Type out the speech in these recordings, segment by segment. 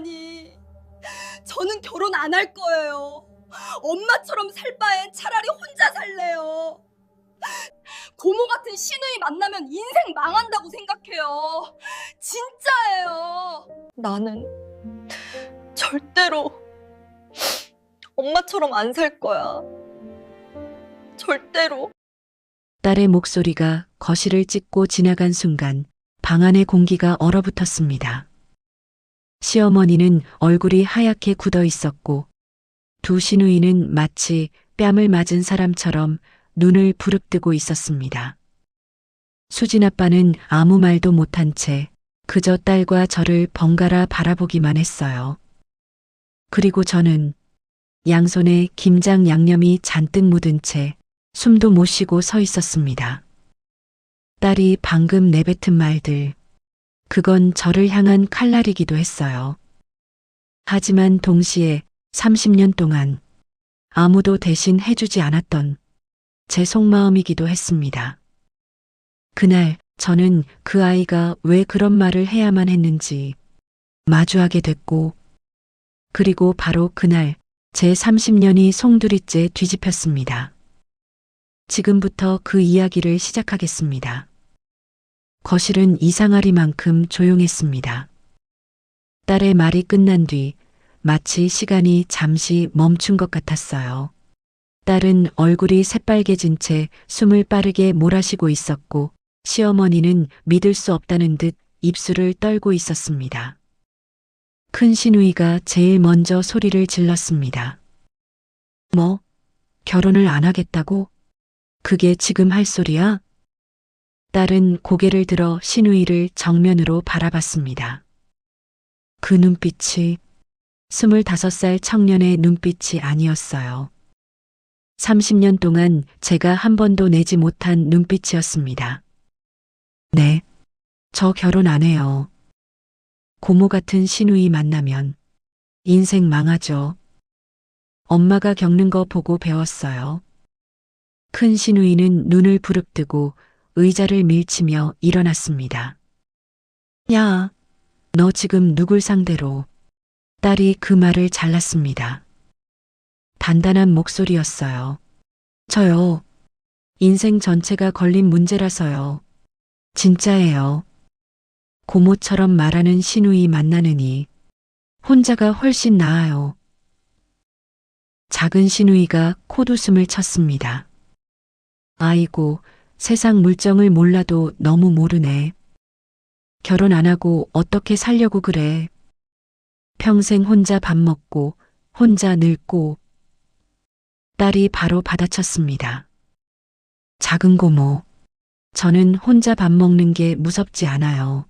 어머니. 저는 결혼 안 할 거예요. 엄마처럼 살 바엔 차라리 혼자 살래요. 고모 같은 시누이 만나면 인생 망한다고 생각해요. 진짜예요. 나는 절대로 엄마처럼 안 살 거야. 절대로. 딸의 목소리가 거실을 찍고 지나간 순간 방 안의 공기가 얼어붙었습니다. 시어머니는 얼굴이 하얗게 굳어 있었고 두 시누이는 마치 뺨을 맞은 사람처럼 눈을 부릅뜨고 있었습니다. 수진 아빠는 아무 말도 못한 채 그저 딸과 저를 번갈아 바라보기만 했어요. 그리고 저는 양손에 김장 양념이 잔뜩 묻은 채 숨도 못 쉬고 서 있었습니다. 딸이 방금 내뱉은 말들, 그건 저를 향한 칼날이기도 했어요. 하지만 동시에 30년 동안 아무도 대신 해주지 않았던 제 속마음이기도 했습니다. 그날 저는 그 아이가 왜 그런 말을 해야만 했는지 마주하게 됐고, 그리고 바로 그날 제 30년이 송두리째 뒤집혔습니다. 지금부터 그 이야기를 시작하겠습니다. 거실은 이상하리만큼 조용했습니다. 딸의 말이 끝난 뒤 마치 시간이 잠시 멈춘 것 같았어요. 딸은 얼굴이 새빨개진 채 숨을 빠르게 몰아쉬고 있었고 시어머니는 믿을 수 없다는 듯 입술을 떨고 있었습니다. 큰 시누이가 제일 먼저 소리를 질렀습니다. 뭐? 결혼을 안 하겠다고? 그게 지금 할 소리야? 딸은 고개를 들어 시누이를 정면으로 바라봤습니다. 그 눈빛이 25살 청년의 눈빛이 아니었어요. 30년 동안 제가 한 번도 내지 못한 눈빛이었습니다. 네, 저 결혼 안 해요. 고모 같은 시누이 만나면 인생 망하죠. 엄마가 겪는 거 보고 배웠어요. 큰 시누이는 눈을 부릅뜨고 의자를 밀치며 일어났습니다. 야, 너 지금 누굴 상대로? 딸이 그 말을 잘랐습니다. 단단한 목소리였어요. 저요. 인생 전체가 걸린 문제라서요. 진짜예요. 고모처럼 말하는 시누이 만나느니 혼자가 훨씬 나아요. 작은 시누이가 콧웃음을 쳤습니다. 아이고, 세상 물정을 몰라도 너무 모르네. 결혼 안 하고 어떻게 살려고 그래. 평생 혼자 밥 먹고 혼자 늙고. 딸이 바로 받아쳤습니다. 작은 고모, 저는 혼자 밥 먹는 게 무섭지 않아요.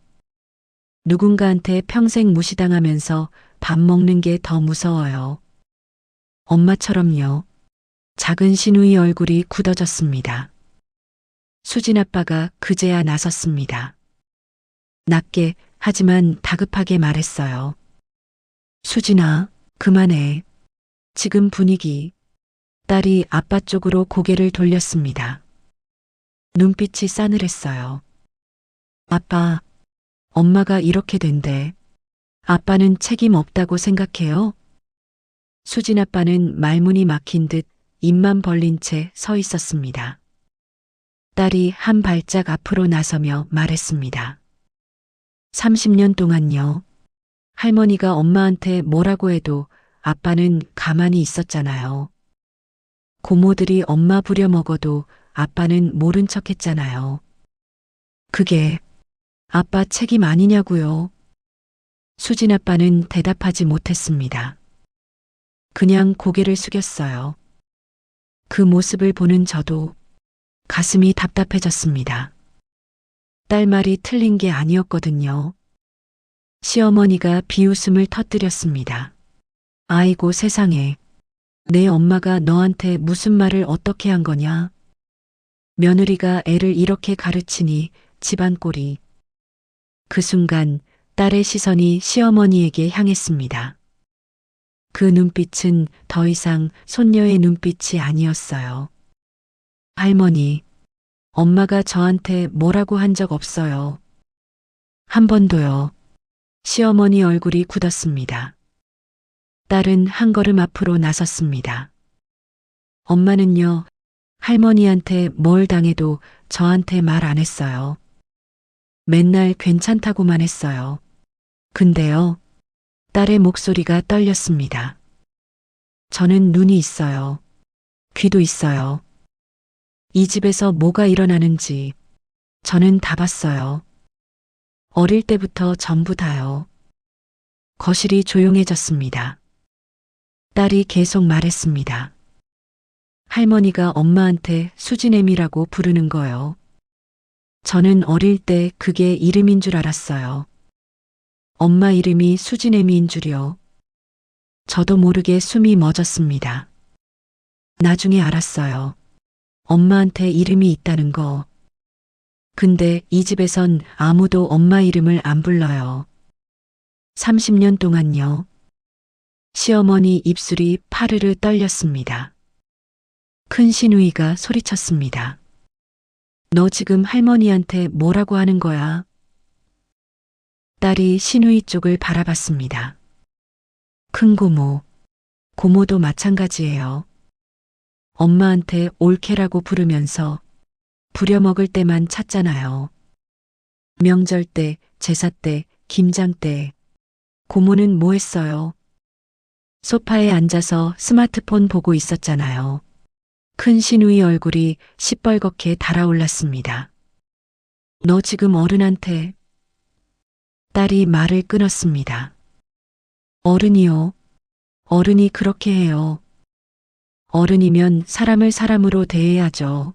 누군가한테 평생 무시당하면서 밥 먹는 게 더 무서워요. 엄마처럼요. 작은 시누이 얼굴이 굳어졌습니다. 수진 아빠가 그제야 나섰습니다. 낮게 하지만 다급하게 말했어요. 수진아, 그만해. 지금 분위기. 딸이 아빠 쪽으로 고개를 돌렸습니다. 눈빛이 싸늘했어요. 아빠, 엄마가 이렇게 된대. 아빠는 책임 없다고 생각해요? 수진 아빠는 말문이 막힌 듯 입만 벌린 채 서 있었습니다. 딸이 한 발짝 앞으로 나서며 말했습니다. 30년 동안요. 할머니가 엄마한테 뭐라고 해도 아빠는 가만히 있었잖아요. 고모들이 엄마 부려먹어도 아빠는 모른 척 했잖아요. 그게 아빠 책임 아니냐고요. 수진 아빠는 대답하지 못했습니다. 그냥 고개를 숙였어요. 그 모습을 보는 저도 가슴이 답답해졌습니다. 딸 말이 틀린 게 아니었거든요. 시어머니가 비웃음을 터뜨렸습니다. 아이고 세상에. 내 엄마가 너한테 무슨 말을 어떻게 한 거냐? 며느리가 애를 이렇게 가르치니 집안 꼴이. 그 순간 딸의 시선이 시어머니에게 향했습니다. 그 눈빛은 더 이상 손녀의 눈빛이 아니었어요. 할머니, 엄마가 저한테 뭐라고 한 적 없어요. 한 번도요. 시어머니 얼굴이 굳었습니다. 딸은 한 걸음 앞으로 나섰습니다. 엄마는요, 할머니한테 뭘 당해도 저한테 말 안 했어요. 맨날 괜찮다고만 했어요. 근데요, 딸의 목소리가 떨렸습니다. 저는 눈이 있어요. 귀도 있어요. 이 집에서 뭐가 일어나는지 저는 다 봤어요. 어릴 때부터 전부 다요. 거실이 조용해졌습니다. 딸이 계속 말했습니다. 할머니가 엄마한테 수진애미라고 부르는 거요. 저는 어릴 때 그게 이름인 줄 알았어요. 엄마 이름이 수진애미인 줄이요. 저도 모르게 숨이 멎었습니다. 나중에 알았어요. 엄마한테 이름이 있다는 거. 근데 이 집에선 아무도 엄마 이름을 안 불러요. 30년 동안요. 시어머니 입술이 파르르 떨렸습니다. 큰 시누이가 소리쳤습니다. 너 지금 할머니한테 뭐라고 하는 거야? 딸이 시누이 쪽을 바라봤습니다. 큰 고모, 고모도 마찬가지예요. 엄마한테 올케라고 부르면서 부려먹을 때만 찾잖아요. 명절 때, 제사 때, 김장 때. 고모는 뭐 했어요? 소파에 앉아서 스마트폰 보고 있었잖아요. 큰 시누이 얼굴이 시뻘겋게 달아올랐습니다. 너 지금 어른한테. 딸이 말을 끊었습니다. 어른이요. 어른이 그렇게 해요. 어른이면 사람을 사람으로 대해야죠.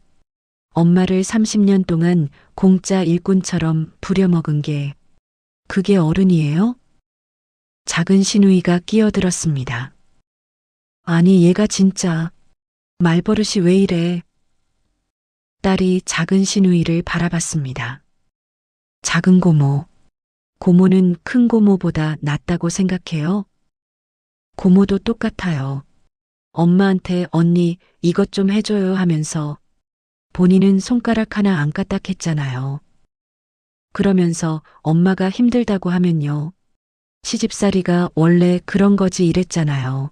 엄마를 30년 동안 공짜 일꾼처럼 부려먹은 게 그게 어른이에요? 작은 시누이가 끼어들었습니다. 아니 얘가 진짜 말버릇이 왜 이래? 딸이 작은 시누이를 바라봤습니다. 작은 고모. 고모는 큰 고모보다 낫다고 생각해요? 고모도 똑같아요. 엄마한테 언니 이것 좀 해줘요 하면서 본인은 손가락 하나 안 까딱했잖아요. 그러면서 엄마가 힘들다고 하면요. 시집살이가 원래 그런 거지 이랬잖아요.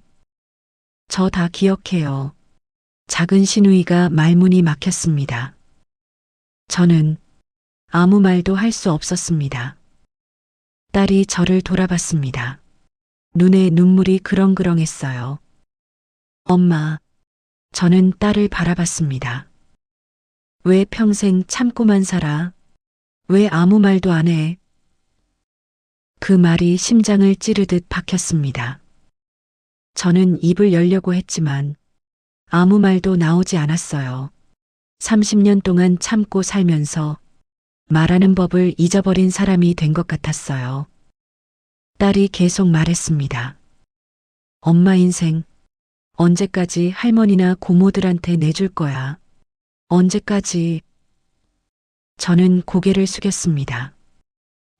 저 다 기억해요. 작은 시누이가 말문이 막혔습니다. 저는 아무 말도 할 수 없었습니다. 딸이 저를 돌아봤습니다. 눈에 눈물이 그렁그렁했어요. 엄마, 저는 딸을 바라봤습니다. 왜 평생 참고만 살아? 왜 아무 말도 안 해? 그 말이 심장을 찌르듯 박혔습니다. 저는 입을 열려고 했지만 아무 말도 나오지 않았어요. 30년 동안 참고 살면서 말하는 법을 잊어버린 사람이 된 것 같았어요. 딸이 계속 말했습니다. 엄마 인생 언제까지 할머니나 고모들한테 내줄 거야? 언제까지? 저는 고개를 숙였습니다.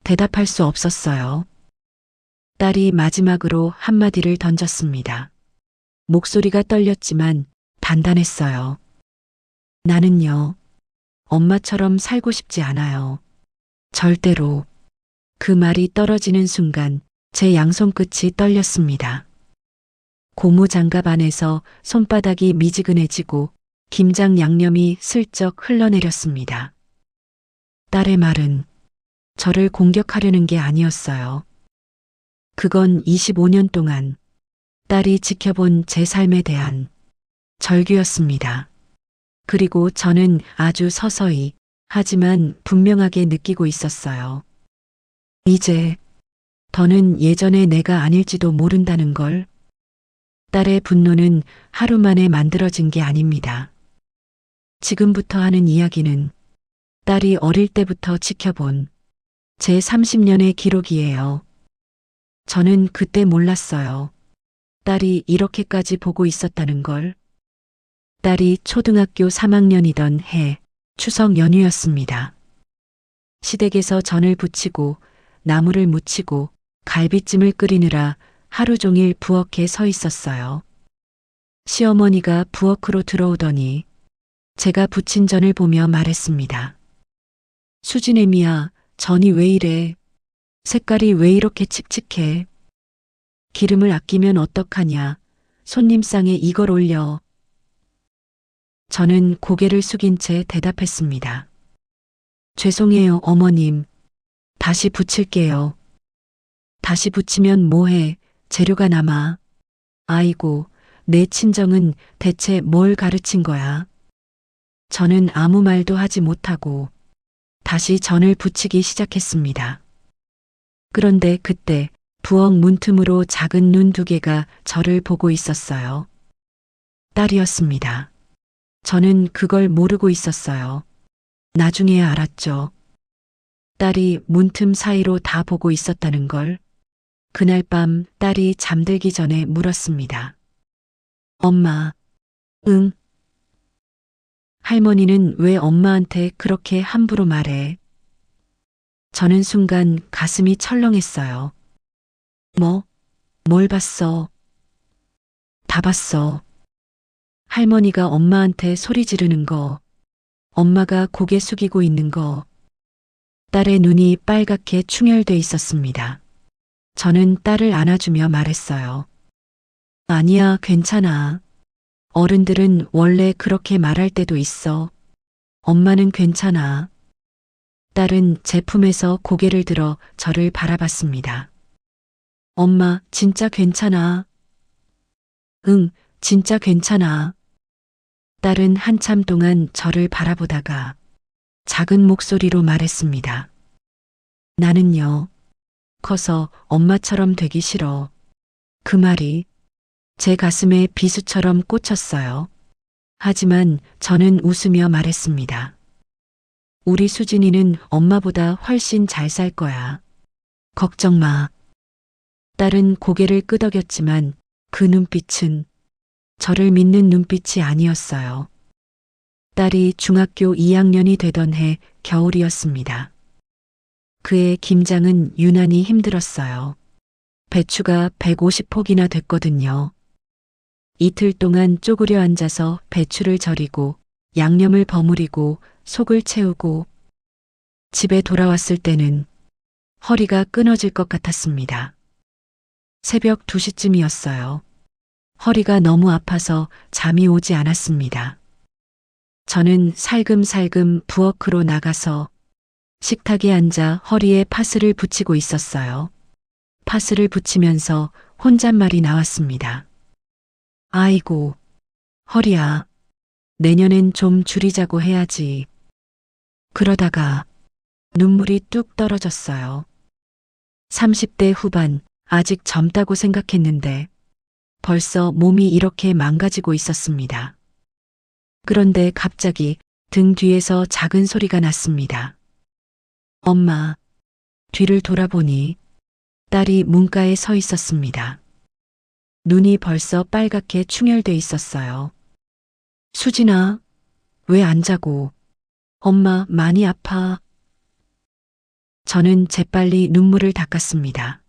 대답할 수 없었어요. 딸이 마지막으로 한마디를 던졌습니다. 목소리가 떨렸지만 단단했어요. 나는요, 엄마처럼 살고 싶지 않아요. 절대로. 그 말이 떨어지는 순간 제 양손 끝이 떨렸습니다. 고무 장갑 안에서 손바닥이 미지근해지고 김장 양념이 슬쩍 흘러내렸습니다. 딸의 말은 저를 공격하려는 게 아니었어요. 그건 25년 동안 딸이 지켜본 제 삶에 대한 절규였습니다. 그리고 저는 아주 서서히 하지만 분명하게 느끼고 있었어요. 이제 더는 예전의 내가 아닐지도 모른다는 걸. 딸의 분노는 하루 만에 만들어진 게 아닙니다. 지금부터 하는 이야기는 딸이 어릴 때부터 지켜본 제 30년의 기록이에요. 저는 그때 몰랐어요. 딸이 이렇게까지 보고 있었다는 걸. 딸이 초등학교 3학년이던 해 추석 연휴였습니다. 시댁에서 전을 부치고 나물을 무치고 갈비찜을 끓이느라 하루 종일 부엌에 서 있었어요. 시어머니가 부엌으로 들어오더니 제가 부친 전을 보며 말했습니다. 수진애미야, 전이 왜 이래? 색깔이 왜 이렇게 칙칙해? 기름을 아끼면 어떡하냐? 손님상에 이걸 올려. 저는 고개를 숙인 채 대답했습니다. 죄송해요, 어머님. 다시 붙일게요. 다시 붙이면 뭐해? 재료가 남아. 아이고, 내 친정은 대체 뭘 가르친 거야? 저는 아무 말도 하지 못하고 다시 전을 붙이기 시작했습니다. 그런데 그때 부엌 문틈으로 작은 눈 두 개가 저를 보고 있었어요. 딸이었습니다. 저는 그걸 모르고 있었어요. 나중에 알았죠. 딸이 문틈 사이로 다 보고 있었다는 걸. 그날 밤 딸이 잠들기 전에 물었습니다. 엄마, 응? 할머니는 왜 엄마한테 그렇게 함부로 말해? 저는 순간 가슴이 철렁했어요. 뭘 봤어? 다 봤어. 할머니가 엄마한테 소리 지르는 거, 엄마가 고개 숙이고 있는 거, 딸의 눈이 빨갛게 충혈돼 있었습니다. 저는 딸을 안아주며 말했어요. 아니야, 괜찮아. 어른들은 원래 그렇게 말할 때도 있어. 엄마는 괜찮아. 딸은 제 품에서 고개를 들어 저를 바라봤습니다. 엄마, 진짜 괜찮아. 응, 진짜 괜찮아. 딸은 한참 동안 저를 바라보다가 작은 목소리로 말했습니다. 나는요, 커서 엄마처럼 되기 싫어. 그 말이 제 가슴에 비수처럼 꽂혔어요. 하지만 저는 웃으며 말했습니다. 우리 수진이는 엄마보다 훨씬 잘 살 거야. 걱정 마. 딸은 고개를 끄덕였지만 그 눈빛은 저를 믿는 눈빛이 아니었어요. 딸이 중학교 2학년이 되던 해 겨울이었습니다. 그해 김장은 유난히 힘들었어요. 배추가 150폭이나 됐거든요. 이틀 동안 쪼그려 앉아서 배추를 절이고 양념을 버무리고 속을 채우고 집에 돌아왔을 때는 허리가 끊어질 것 같았습니다. 새벽 2시쯤이었어요. 허리가 너무 아파서 잠이 오지 않았습니다. 저는 살금살금 부엌으로 나가서 식탁에 앉아 허리에 파스를 붙이고 있었어요. 파스를 붙이면서 혼잣말이 나왔습니다. 아이고, 허리야. 내년엔 좀 줄이자고 해야지. 그러다가 눈물이 뚝 떨어졌어요. 30대 후반, 아직 젊다고 생각했는데 벌써 몸이 이렇게 망가지고 있었습니다. 그런데 갑자기 등 뒤에서 작은 소리가 났습니다. 엄마, 뒤를 돌아보니 딸이 문가에 서 있었습니다. 눈이 벌써 빨갛게 충혈돼 있었어요. 수진아, 왜 안 자고? 엄마 많이 아파. 저는 재빨리 눈물을 닦았습니다.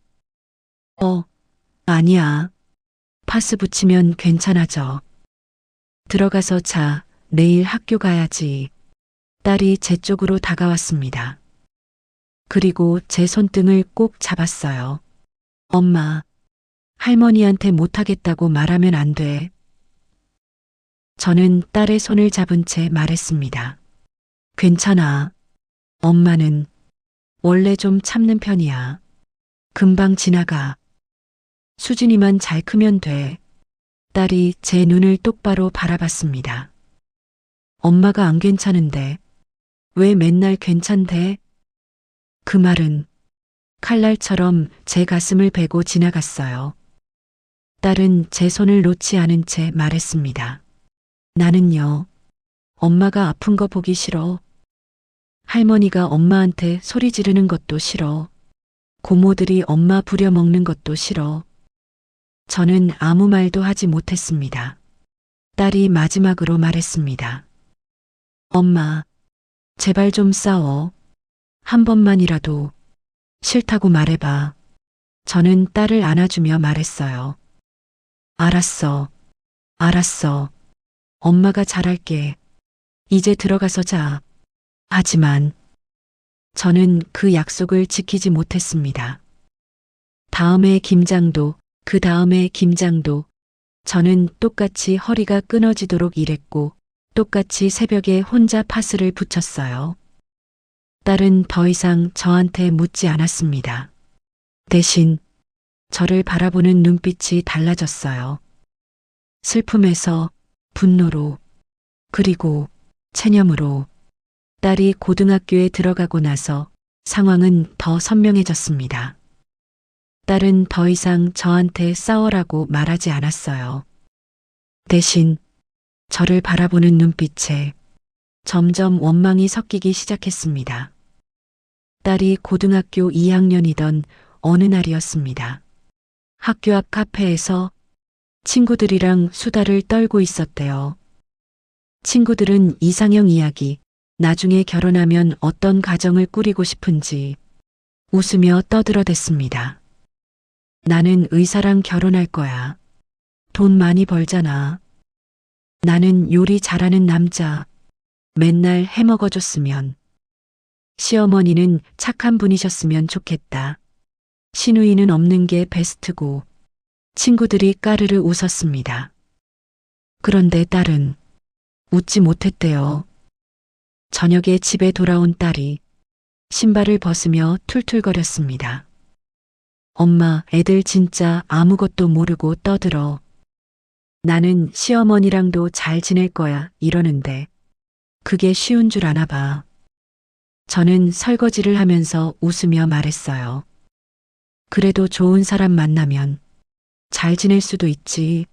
아니야. 파스 붙이면 괜찮아져. 들어가서 자, 내일 학교 가야지. 딸이 제 쪽으로 다가왔습니다. 그리고 제 손등을 꼭 잡았어요. 엄마, 할머니한테 못하겠다고 말하면 안 돼. 저는 딸의 손을 잡은 채 말했습니다. 괜찮아. 엄마는 원래 좀 참는 편이야. 금방 지나가. 수진이만 잘 크면 돼. 딸이 제 눈을 똑바로 바라봤습니다. 엄마가 안 괜찮은데 왜 맨날 괜찮대? 그 말은 칼날처럼 제 가슴을 베고 지나갔어요. 딸은 제 손을 놓지 않은 채 말했습니다. 나는요, 엄마가 아픈 거 보기 싫어. 할머니가 엄마한테 소리 지르는 것도 싫어. 고모들이 엄마 부려먹는 것도 싫어. 저는 아무 말도 하지 못했습니다. 딸이 마지막으로 말했습니다. 엄마, 제발 좀 싸워. 한 번만이라도 싫다고 말해봐. 저는 딸을 안아주며 말했어요. 알았어. 알았어. 엄마가 잘할게. 이제 들어가서 자. 하지만 저는 그 약속을 지키지 못했습니다. 다음해 김장도, 그 다음해 김장도 저는 똑같이 허리가 끊어지도록 일했고 똑같이 새벽에 혼자 파스를 붙였어요. 딸은 더 이상 저한테 묻지 않았습니다. 대신 저를 바라보는 눈빛이 달라졌어요. 슬픔에서 분노로, 그리고 체념으로. 딸이 고등학교에 들어가고 나서 상황은 더 선명해졌습니다. 딸은 더 이상 저한테 싸워라고 말하지 않았어요. 대신 저를 바라보는 눈빛에 점점 원망이 섞이기 시작했습니다. 딸이 고등학교 2학년이던 어느 날이었습니다. 학교 앞 카페에서 친구들이랑 수다를 떨고 있었대요. 친구들은 이상형 이야기, 나중에 결혼하면 어떤 가정을 꾸리고 싶은지 웃으며 떠들어댔습니다. 나는 의사랑 결혼할 거야. 돈 많이 벌잖아. 나는 요리 잘하는 남자. 맨날 해먹어줬으면. 시어머니는 착한 분이셨으면 좋겠다. 시누이는 없는 게 베스트고. 친구들이 까르르 웃었습니다. 그런데 딸은 웃지 못했대요. 저녁에 집에 돌아온 딸이 신발을 벗으며 툴툴거렸습니다. 엄마, 애들 진짜 아무것도 모르고 떠들어. 나는 시어머니랑도 잘 지낼 거야 이러는데 그게 쉬운 줄 아나 봐. 저는 설거지를 하면서 웃으며 말했어요. 그래도 좋은 사람 만나면 잘 지낼 수도 있지.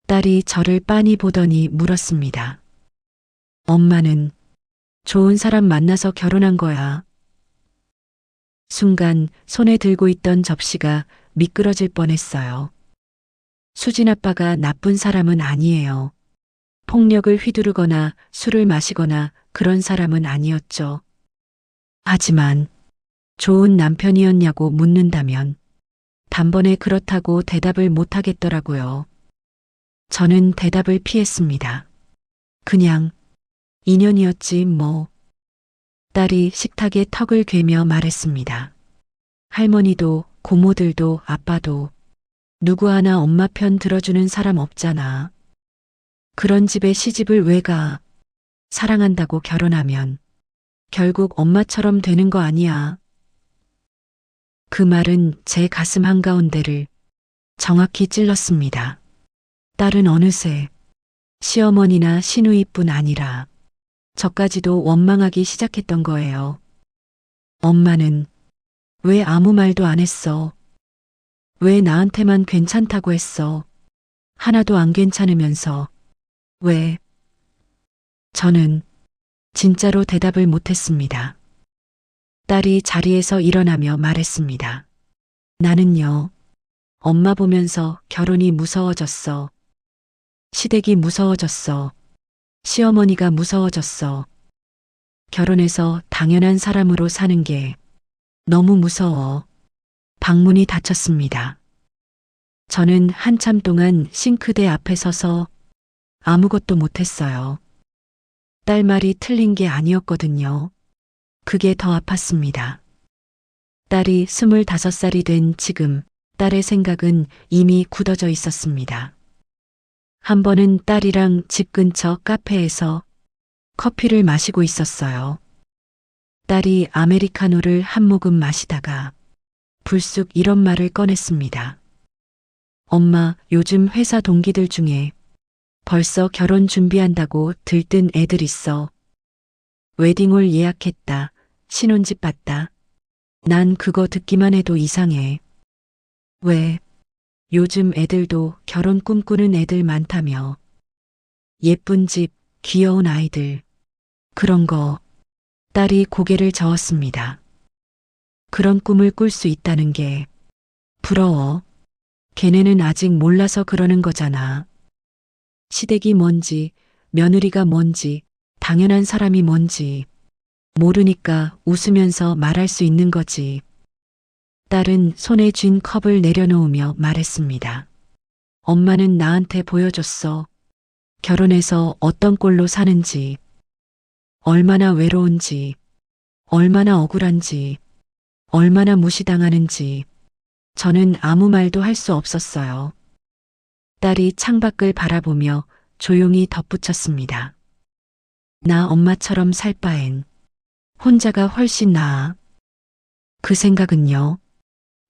딸이 저를 빤히 보더니 물었습니다. 엄마는 좋은 사람 만나서 결혼한 거야. 순간 손에 들고 있던 접시가 미끄러질 뻔했어요. 수진 아빠가 나쁜 사람은 아니에요. 폭력을 휘두르거나 술을 마시거나 그런 사람은 아니었죠. 하지만 좋은 남편이었냐고 묻는다면 단번에 그렇다고 대답을 못하겠더라고요. 저는 대답을 피했습니다. 그냥 인연이었지 뭐. 딸이 식탁에 턱을 괴며 말했습니다. 할머니도 고모들도 아빠도 누구 하나 엄마 편 들어주는 사람 없잖아. 그런 집에 시집을 왜 가? 사랑한다고 결혼하면 결국 엄마처럼 되는 거 아니야. 그 말은 제 가슴 한가운데를 정확히 찔렀습니다. 딸은 어느새 시어머니나 시누이뿐 아니라 저까지도 원망하기 시작했던 거예요. 엄마는 왜 아무 말도 안 했어? 왜 나한테만 괜찮다고 했어? 하나도 안 괜찮으면서 왜? 저는 진짜로 대답을 못했습니다. 딸이 자리에서 일어나며 말했습니다. 나는요, 엄마 보면서 결혼이 무서워졌어. 시댁이 무서워졌어. 시어머니가 무서워졌어. 결혼해서 당연한 사람으로 사는 게 너무 무서워. 방문이 닫혔습니다. 저는 한참 동안 싱크대 앞에 서서 아무것도 못했어요. 딸 말이 틀린 게 아니었거든요. 그게 더 아팠습니다. 딸이 25살이 된 지금 딸의 생각은 이미 굳어져 있었습니다. 한 번은 딸이랑 집 근처 카페에서 커피를 마시고 있었어요. 딸이 아메리카노를 한 모금 마시다가 불쑥 이런 말을 꺼냈습니다. 엄마, 요즘 회사 동기들 중에 벌써 결혼 준비한다고 들뜬 애들 있어. 웨딩홀 예약했다. 신혼집 봤다. 난 그거 듣기만 해도 이상해. 왜? 요즘 애들도 결혼 꿈꾸는 애들 많다며. 예쁜 집, 귀여운 아이들. 그런 거. 딸이 고개를 저었습니다. 그런 꿈을 꿀 수 있다는 게 부러워. 걔네는 아직 몰라서 그러는 거잖아. 시댁이 뭔지, 며느리가 뭔지, 당연한 사람이 뭔지 모르니까 웃으면서 말할 수 있는 거지. 딸은 손에 쥔 컵을 내려놓으며 말했습니다. 엄마는 나한테 보여줬어. 결혼해서 어떤 꼴로 사는지, 얼마나 외로운지, 얼마나 억울한지, 얼마나 무시당하는지 저는 아무 말도 할 수 없었어요. 딸이 창밖을 바라보며 조용히 덧붙였습니다. 나 엄마처럼 살 바엔 혼자가 훨씬 나아. 그 생각은요,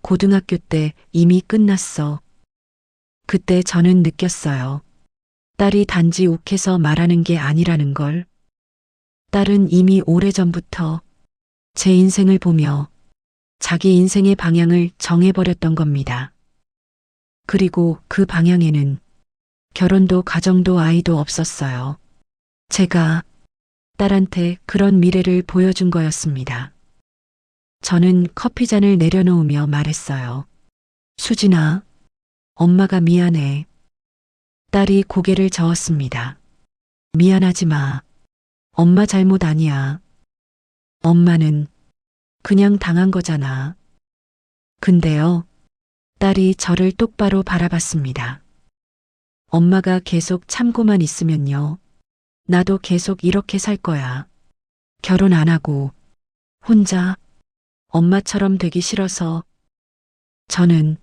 고등학교 때 이미 끝났어. 그때 저는 느꼈어요. 딸이 단지 욱해서 말하는 게 아니라는 걸. 딸은 이미 오래전부터 제 인생을 보며 자기 인생의 방향을 정해버렸던 겁니다. 그리고 그 방향에는 결혼도 가정도 아이도 없었어요. 제가 딸한테 그런 미래를 보여준 거였습니다. 저는 커피잔을 내려놓으며 말했어요. 수진아, 엄마가 미안해. 딸이 고개를 저었습니다. 미안하지 마. 엄마 잘못 아니야. 엄마는 그냥 당한 거잖아. 근데요, 딸이 저를 똑바로 바라봤습니다. 엄마가 계속 참고만 있으면요, 나도 계속 이렇게 살 거야. 결혼 안 하고 혼자 엄마처럼 되기 싫어서. 저는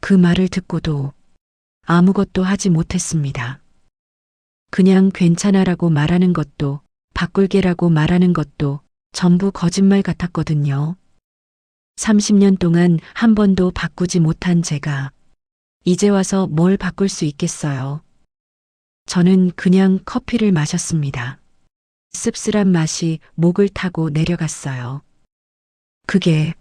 그 말을 듣고도 아무것도 하지 못했습니다. 그냥 괜찮아라고 말하는 것도 바꿀게라고 말하는 것도 전부 거짓말 같았거든요. 30년 동안 한 번도 바꾸지 못한 제가 이제 와서 뭘 바꿀 수 있겠어요. 저는 그냥 커피를 마셨습니다. 씁쓸한 맛이 목을 타고 내려갔어요. 그게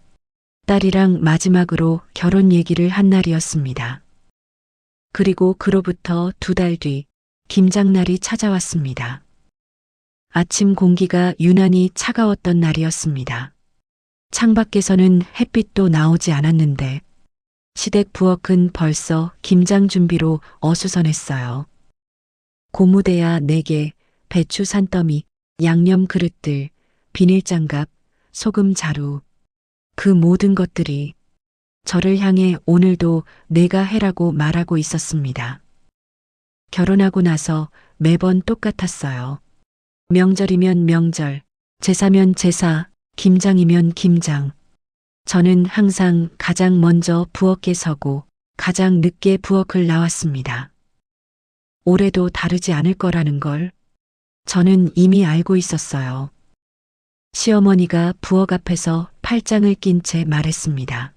딸이랑 마지막으로 결혼 얘기를 한 날이었습니다. 그리고 그로부터 2달 뒤 김장날이 찾아왔습니다. 아침 공기가 유난히 차가웠던 날이었습니다. 창밖에서는 햇빛도 나오지 않았는데 시댁 부엌은 벌써 김장 준비로 어수선했어요. 고무대야 4개, 배추 산더미, 양념 그릇들, 비닐장갑, 소금 자루, 그 모든 것들이 저를 향해 오늘도 내가 해라고 말하고 있었습니다. 결혼하고 나서 매번 똑같았어요. 명절이면 명절, 제사면 제사, 김장이면 김장. 저는 항상 가장 먼저 부엌에 서고 가장 늦게 부엌을 나왔습니다. 올해도 다르지 않을 거라는 걸 저는 이미 알고 있었어요. 시어머니가 부엌 앞에서 팔짱을 낀 채 말했습니다.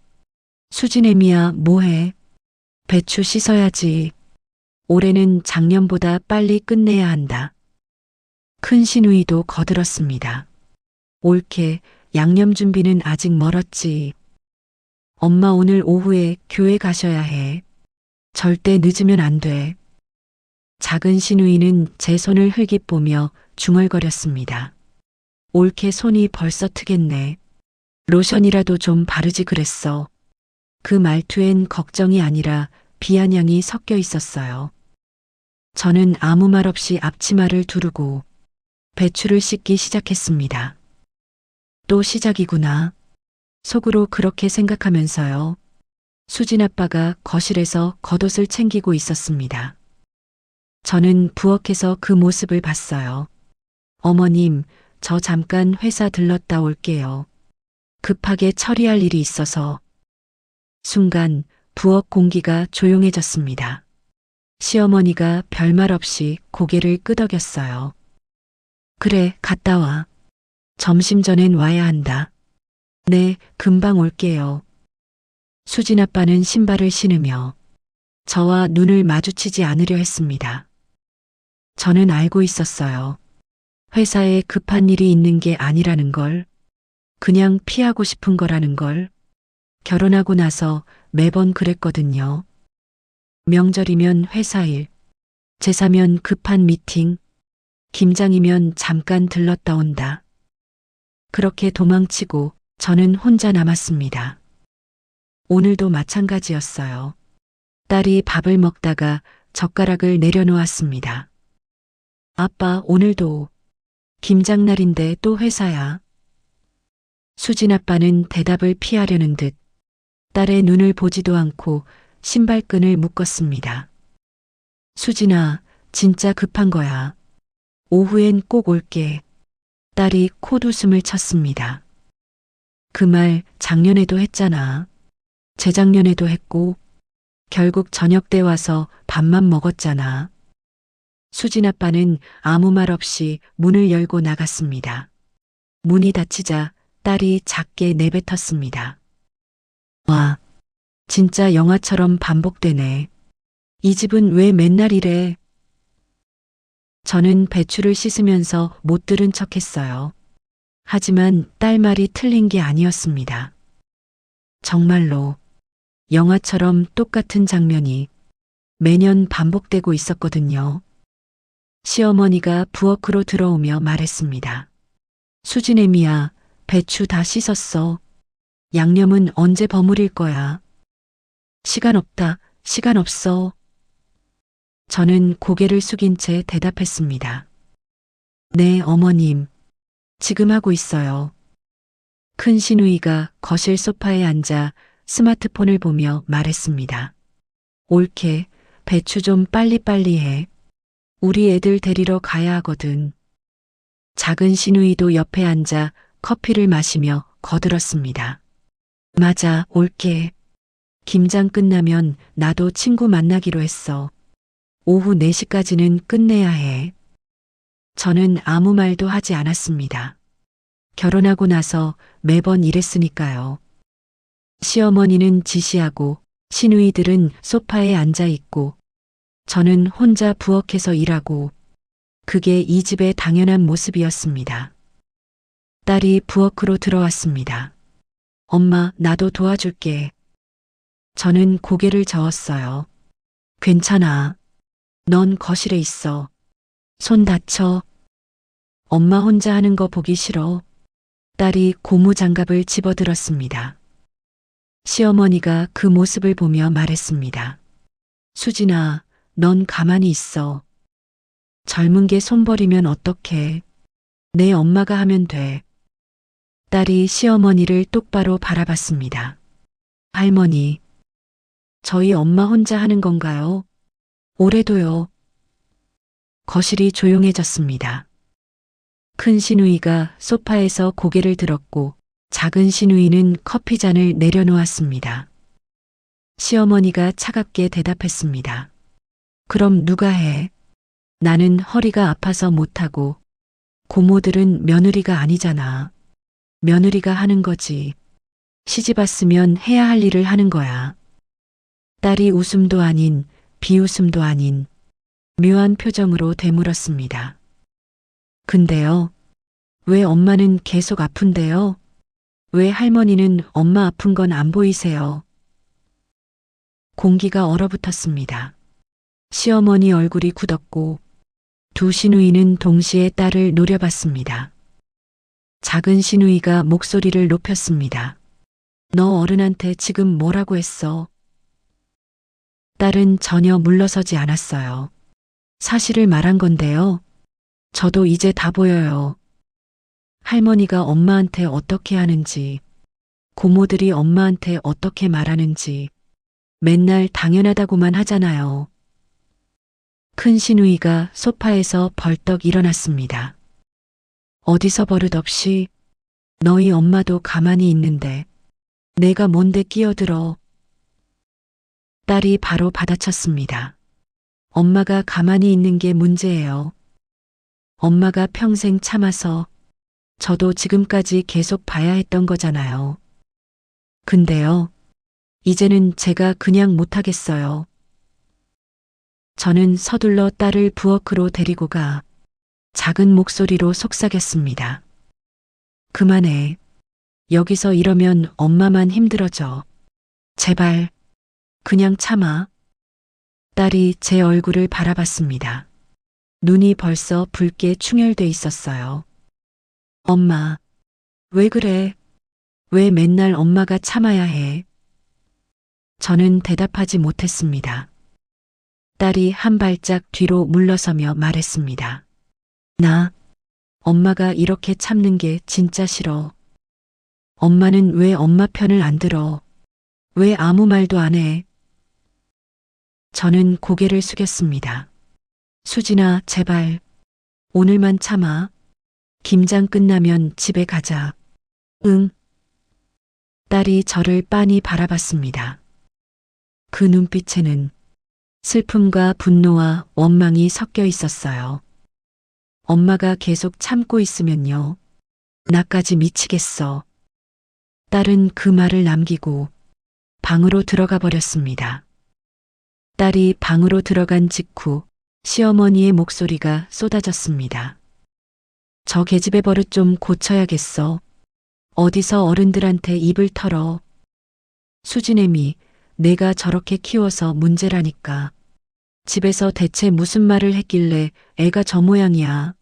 수진애미야, 뭐해? 배추 씻어야지. 올해는 작년보다 빨리 끝내야 한다. 큰 시누이도 거들었습니다. 옳게, 양념 준비는 아직 멀었지. 엄마 오늘 오후에 교회 가셔야 해. 절대 늦으면 안 돼. 작은 시누이는 제 손을 흘깃보며 중얼거렸습니다. 옳게 손이 벌써 트겠네. 로션이라도 좀 바르지 그랬어. 그 말투엔 걱정이 아니라 비아냥이 섞여 있었어요. 저는 아무 말 없이 앞치마를 두르고 배추를 씻기 시작했습니다. 또 시작이구나. 속으로 그렇게 생각하면서요. 수진 아빠가 거실에서 겉옷을 챙기고 있었습니다. 저는 부엌에서 그 모습을 봤어요. 어머님, 저 잠깐 회사 들렀다 올게요. 급하게 처리할 일이 있어서. 순간 부엌 공기가 조용해졌습니다. 시어머니가 별말 없이 고개를 끄덕였어요. 그래, 갔다 와. 점심 전엔 와야 한다. 네, 금방 올게요. 수진 아빠는 신발을 신으며 저와 눈을 마주치지 않으려 했습니다. 저는 알고 있었어요. 회사에 급한 일이 있는 게 아니라는 걸, 그냥 피하고 싶은 거라는 걸. 결혼하고 나서 매번 그랬거든요. 명절이면 회사 일, 제사면 급한 미팅, 김장이면 잠깐 들렀다 온다. 그렇게 도망치고 저는 혼자 남았습니다. 오늘도 마찬가지였어요. 딸이 밥을 먹다가 젓가락을 내려놓았습니다. 아빠, 오늘도 김장날인데 또 회사야. 수진 아빠는 대답을 피하려는 듯 딸의 눈을 보지도 않고 신발끈을 묶었습니다. 수진아, 진짜 급한 거야. 오후엔 꼭 올게. 딸이 콧웃음을 쳤습니다. 그 말 작년에도 했잖아. 재작년에도 했고, 결국 저녁 때 와서 밥만 먹었잖아. 수진 아빠는 아무 말 없이 문을 열고 나갔습니다. 문이 닫히자 딸이 작게 내뱉었습니다. 와, 진짜 영화처럼 반복되네. 이 집은 왜 맨날 이래? 저는 배추를 씻으면서 못 들은 척 했어요. 하지만 딸 말이 틀린 게 아니었습니다. 정말로 영화처럼 똑같은 장면이 매년 반복되고 있었거든요. 시어머니가 부엌으로 들어오며 말했습니다. 수진애미야, 배추 다 씻었어. 양념은 언제 버무릴 거야? 시간 없다, 시간 없어. 저는 고개를 숙인 채 대답했습니다. 네, 어머님. 지금 하고 있어요. 큰 시누이가 거실 소파에 앉아 스마트폰을 보며 말했습니다. 옳게, 배추 좀 빨리빨리 해. 우리 애들 데리러 가야 하거든. 작은 시누이도 옆에 앉아 커피를 마시며 거들었습니다. 맞아, 옳게. 김장 끝나면 나도 친구 만나기로 했어. 오후 4시까지는 끝내야 해. 저는 아무 말도 하지 않았습니다. 결혼하고 나서 매번 이랬으니까요. 시어머니는 지시하고 시누이들은 소파에 앉아 있고 저는 혼자 부엌에서 일하고 그게 이 집의 당연한 모습이었습니다. 딸이 부엌으로 들어왔습니다. 엄마, 나도 도와줄게. 저는 고개를 저었어요. 괜찮아. 넌 거실에 있어. 손 다쳐. 엄마 혼자 하는 거 보기 싫어. 딸이 고무장갑을 집어들었습니다. 시어머니가 그 모습을 보며 말했습니다. 수진아, 넌 가만히 있어. 젊은 게 손버리면 어떡해. 내 엄마가 하면 돼. 딸이 시어머니를 똑바로 바라봤습니다. 할머니, 저희 엄마 혼자 하는 건가요? 올해도요. 거실이 조용해졌습니다. 큰 시누이가 소파에서 고개를 들었고 작은 시누이는 커피잔을 내려놓았습니다. 시어머니가 차갑게 대답했습니다. 그럼 누가 해? 나는 허리가 아파서 못하고 고모들은 며느리가 아니잖아. 며느리가 하는 거지. 시집 왔으면 해야 할 일을 하는 거야. 딸이 웃음도 아닌 비웃음도 아닌 묘한 표정으로 되물었습니다. 근데요, 왜 엄마는 계속 아픈데요? 왜 할머니는 엄마 아픈 건 안 보이세요? 공기가 얼어붙었습니다. 시어머니 얼굴이 굳었고 두 시누이는 동시에 딸을 노려봤습니다. 작은 시누이가 목소리를 높였습니다. 너 어른한테 지금 뭐라고 했어? 딸은 전혀 물러서지 않았어요. 사실을 말한 건데요. 저도 이제 다 보여요. 할머니가 엄마한테 어떻게 하는지, 고모들이 엄마한테 어떻게 말하는지 맨날 당연하다고만 하잖아요. 큰 시누이가 소파에서 벌떡 일어났습니다. 어디서 버릇없이 너희 엄마도 가만히 있는데 내가 뭔데 끼어들어. 딸이 바로 받아쳤습니다. 엄마가 가만히 있는 게 문제예요. 엄마가 평생 참아서 저도 지금까지 계속 봐야 했던 거잖아요. 근데요, 이제는 제가 그냥 못하겠어요. 저는 서둘러 딸을 부엌으로 데리고 가 작은 목소리로 속삭였습니다. 그만해. 여기서 이러면 엄마만 힘들어져. 제발, 그냥 참아. 딸이 제 얼굴을 바라봤습니다. 눈이 벌써 붉게 충혈돼 있었어요. 엄마, 왜 그래? 왜 맨날 엄마가 참아야 해? 저는 대답하지 못했습니다. 딸이 한 발짝 뒤로 물러서며 말했습니다. 나, 엄마가 이렇게 참는 게 진짜 싫어. 엄마는 왜 엄마 편을 안 들어? 왜 아무 말도 안 해? 저는 고개를 숙였습니다. 수진아, 제발. 오늘만 참아. 김장 끝나면 집에 가자. 응. 딸이 저를 빤히 바라봤습니다. 그 눈빛에는 슬픔과 분노와 원망이 섞여 있었어요. 엄마가 계속 참고 있으면요. 나까지 미치겠어. 딸은 그 말을 남기고 방으로 들어가 버렸습니다. 딸이 방으로 들어간 직후 시어머니의 목소리가 쏟아졌습니다. 저 계집애 버릇 좀 고쳐야겠어. 어디서 어른들한테 입을 털어. 수진애미, 내가 저렇게 키워서 문제라니까. 집에서 대체 무슨 말을 했길래 애가 저 모양이야.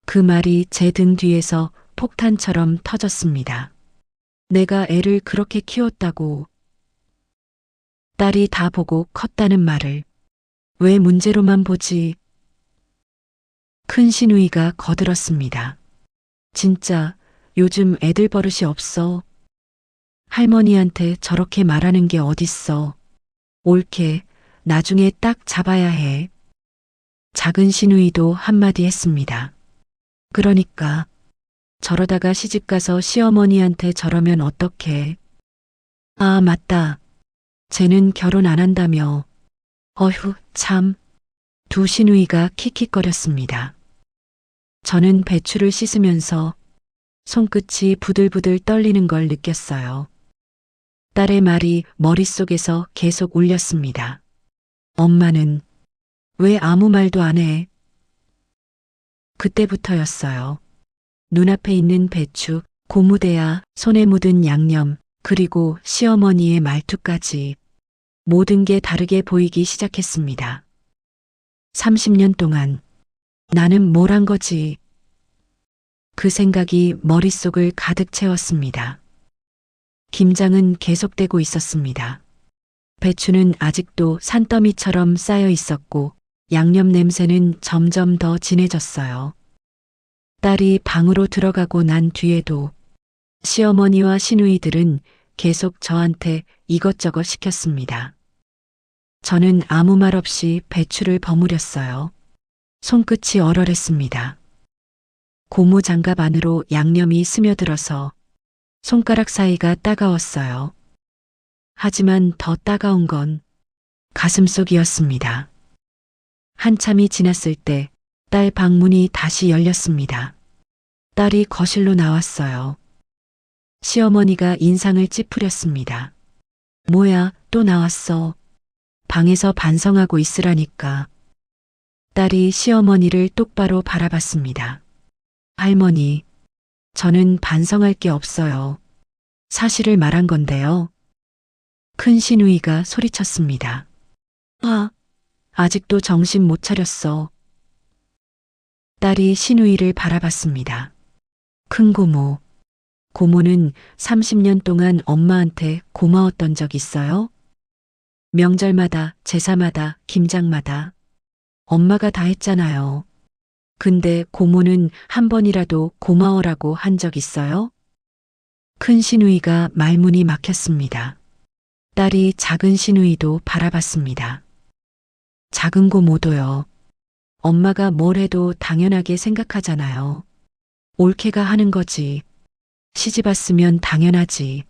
그 말이 제 등 뒤에서 폭탄처럼 터졌습니다. 내가 애를 그렇게 키웠다고. 딸이 다 보고 컸다는 말을 왜 문제로만 보지? 큰 시누이가 거들었습니다. 진짜 요즘 애들 버릇이 없어. 할머니한테 저렇게 말하는 게 어딨어. 옳게 나중에 딱 잡아야 해. 작은 시누이도 한마디 했습니다. 그러니까 저러다가 시집가서 시어머니한테 저러면 어떡해. 아, 맞다. 쟤는 결혼 안 한다며. 어휴, 참. 두 시누이가 킥킥거렸습니다. 저는 배추를 씻으면서 손끝이 부들부들 떨리는 걸 느꼈어요. 딸의 말이 머릿속에서 계속 울렸습니다. 엄마는 왜 아무 말도 안 해? 그때부터였어요. 눈앞에 있는 배추, 고무대야, 손에 묻은 양념, 그리고 시어머니의 말투까지 모든 게 다르게 보이기 시작했습니다. 30년 동안 나는 뭘 한 거지? 그 생각이 머릿속을 가득 채웠습니다. 김장은 계속되고 있었습니다. 배추는 아직도 산더미처럼 쌓여 있었고 양념 냄새는 점점 더 진해졌어요. 딸이 방으로 들어가고 난 뒤에도 시어머니와 시누이들은 계속 저한테 이것저것 시켰습니다. 저는 아무 말 없이 배추를 버무렸어요. 손끝이 얼얼했습니다. 고무 장갑 안으로 양념이 스며들어서 손가락 사이가 따가웠어요. 하지만 더 따가운 건 가슴속이었습니다. 한참이 지났을 때 딸 방문이 다시 열렸습니다. 딸이 거실로 나왔어요. 시어머니가 인상을 찌푸렸습니다. 뭐야, 또 나왔어. 방에서 반성하고 있으라니까. 딸이 시어머니를 똑바로 바라봤습니다. 할머니, 저는 반성할 게 없어요. 사실을 말한 건데요. 큰 시누이가 소리쳤습니다. 아, 아직도 정신 못 차렸어. 딸이 시누이를 바라봤습니다. 큰 고모. 고모는 30년 동안 엄마한테 고마웠던 적 있어요? 명절마다, 제사마다, 김장마다. 엄마가 다 했잖아요. 근데 고모는 한 번이라도 고마워라고 한 적 있어요? 큰 시누이가 말문이 막혔습니다. 딸이 작은 시누이도 바라봤습니다. 작은 고모도요. 엄마가 뭘 해도 당연하게 생각하잖아요. 옳게가 하는 거지. 시집 왔으면 당연하지.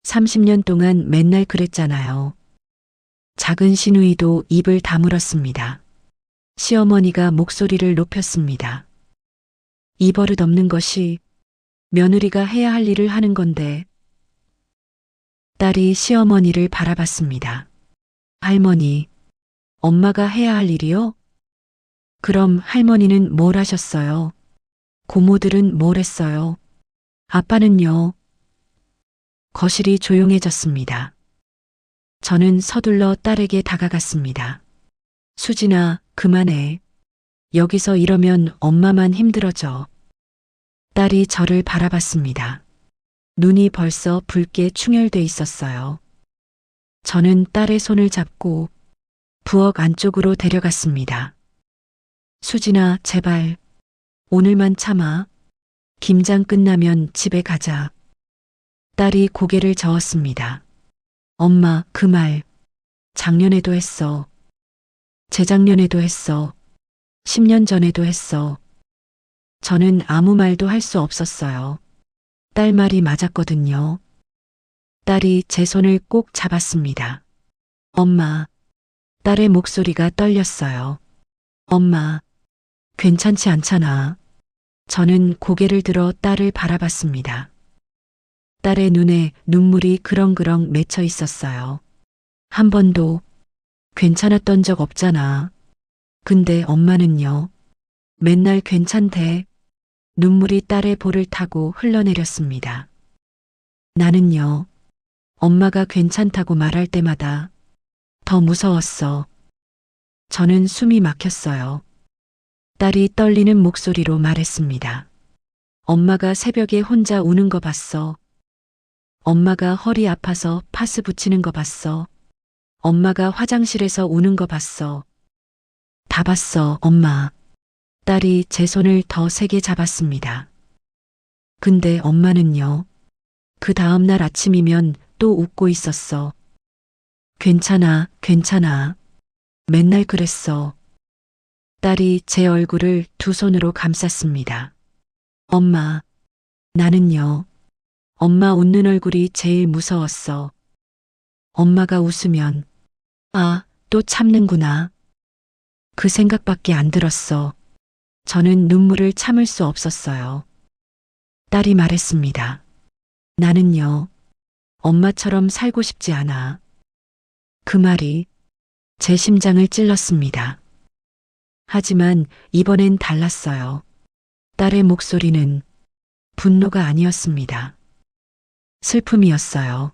30년 동안 맨날 그랬잖아요. 작은 시누이도 입을 다물었습니다. 시어머니가 목소리를 높였습니다. 이 버릇 없는 것이 며느리가 해야 할 일을 하는 건데. 딸이 시어머니를 바라봤습니다. 할머니, 엄마가 해야 할 일이요? 그럼 할머니는 뭘 하셨어요? 고모들은 뭘 했어요? 아빠는요? 거실이 조용해졌습니다. 저는 서둘러 딸에게 다가갔습니다. 수진아, 그만해. 여기서 이러면 엄마만 힘들어져. 딸이 저를 바라봤습니다. 눈이 벌써 붉게 충혈돼 있었어요. 저는 딸의 손을 잡고 부엌 안쪽으로 데려갔습니다. 수진아, 제발. 오늘만 참아. 김장 끝나면 집에 가자. 딸이 고개를 저었습니다. 엄마, 그 말. 작년에도 했어. 재작년에도 했어. 10년 전에도 했어. 저는 아무 말도 할 수 없었어요. 딸 말이 맞았거든요. 딸이 제 손을 꼭 잡았습니다. 엄마, 딸의 목소리가 떨렸어요. 엄마, 괜찮지 않잖아. 저는 고개를 들어 딸을 바라봤습니다. 딸의 눈에 눈물이 그렁그렁 맺혀 있었어요. 한 번도 괜찮았던 적 없잖아. 근데 엄마는요. 맨날 괜찮대. 눈물이 딸의 볼을 타고 흘러내렸습니다. 나는요. 엄마가 괜찮다고 말할 때마다 더 무서웠어. 저는 숨이 막혔어요. 딸이 떨리는 목소리로 말했습니다. 엄마가 새벽에 혼자 우는 거 봤어. 엄마가 허리 아파서 파스 붙이는 거 봤어. 엄마가 화장실에서 우는 거 봤어. 다 봤어, 엄마. 딸이 제 손을 더 세게 잡았습니다. 근데 엄마는요. 그 다음날 아침이면 또 웃고 있었어. 괜찮아, 괜찮아. 맨날 그랬어. 딸이 제 얼굴을 두 손으로 감쌌습니다. 엄마, 나는요. 엄마 웃는 얼굴이 제일 무서웠어. 엄마가 웃으면, 아, 또 참는구나. 그 생각밖에 안 들었어. 저는 눈물을 참을 수 없었어요. 딸이 말했습니다. 나는요, 엄마처럼 살고 싶지 않아. 그 말이 제 심장을 찔렀습니다. 하지만 이번엔 달랐어요. 딸의 목소리는 분노가 아니었습니다. 슬픔이었어요.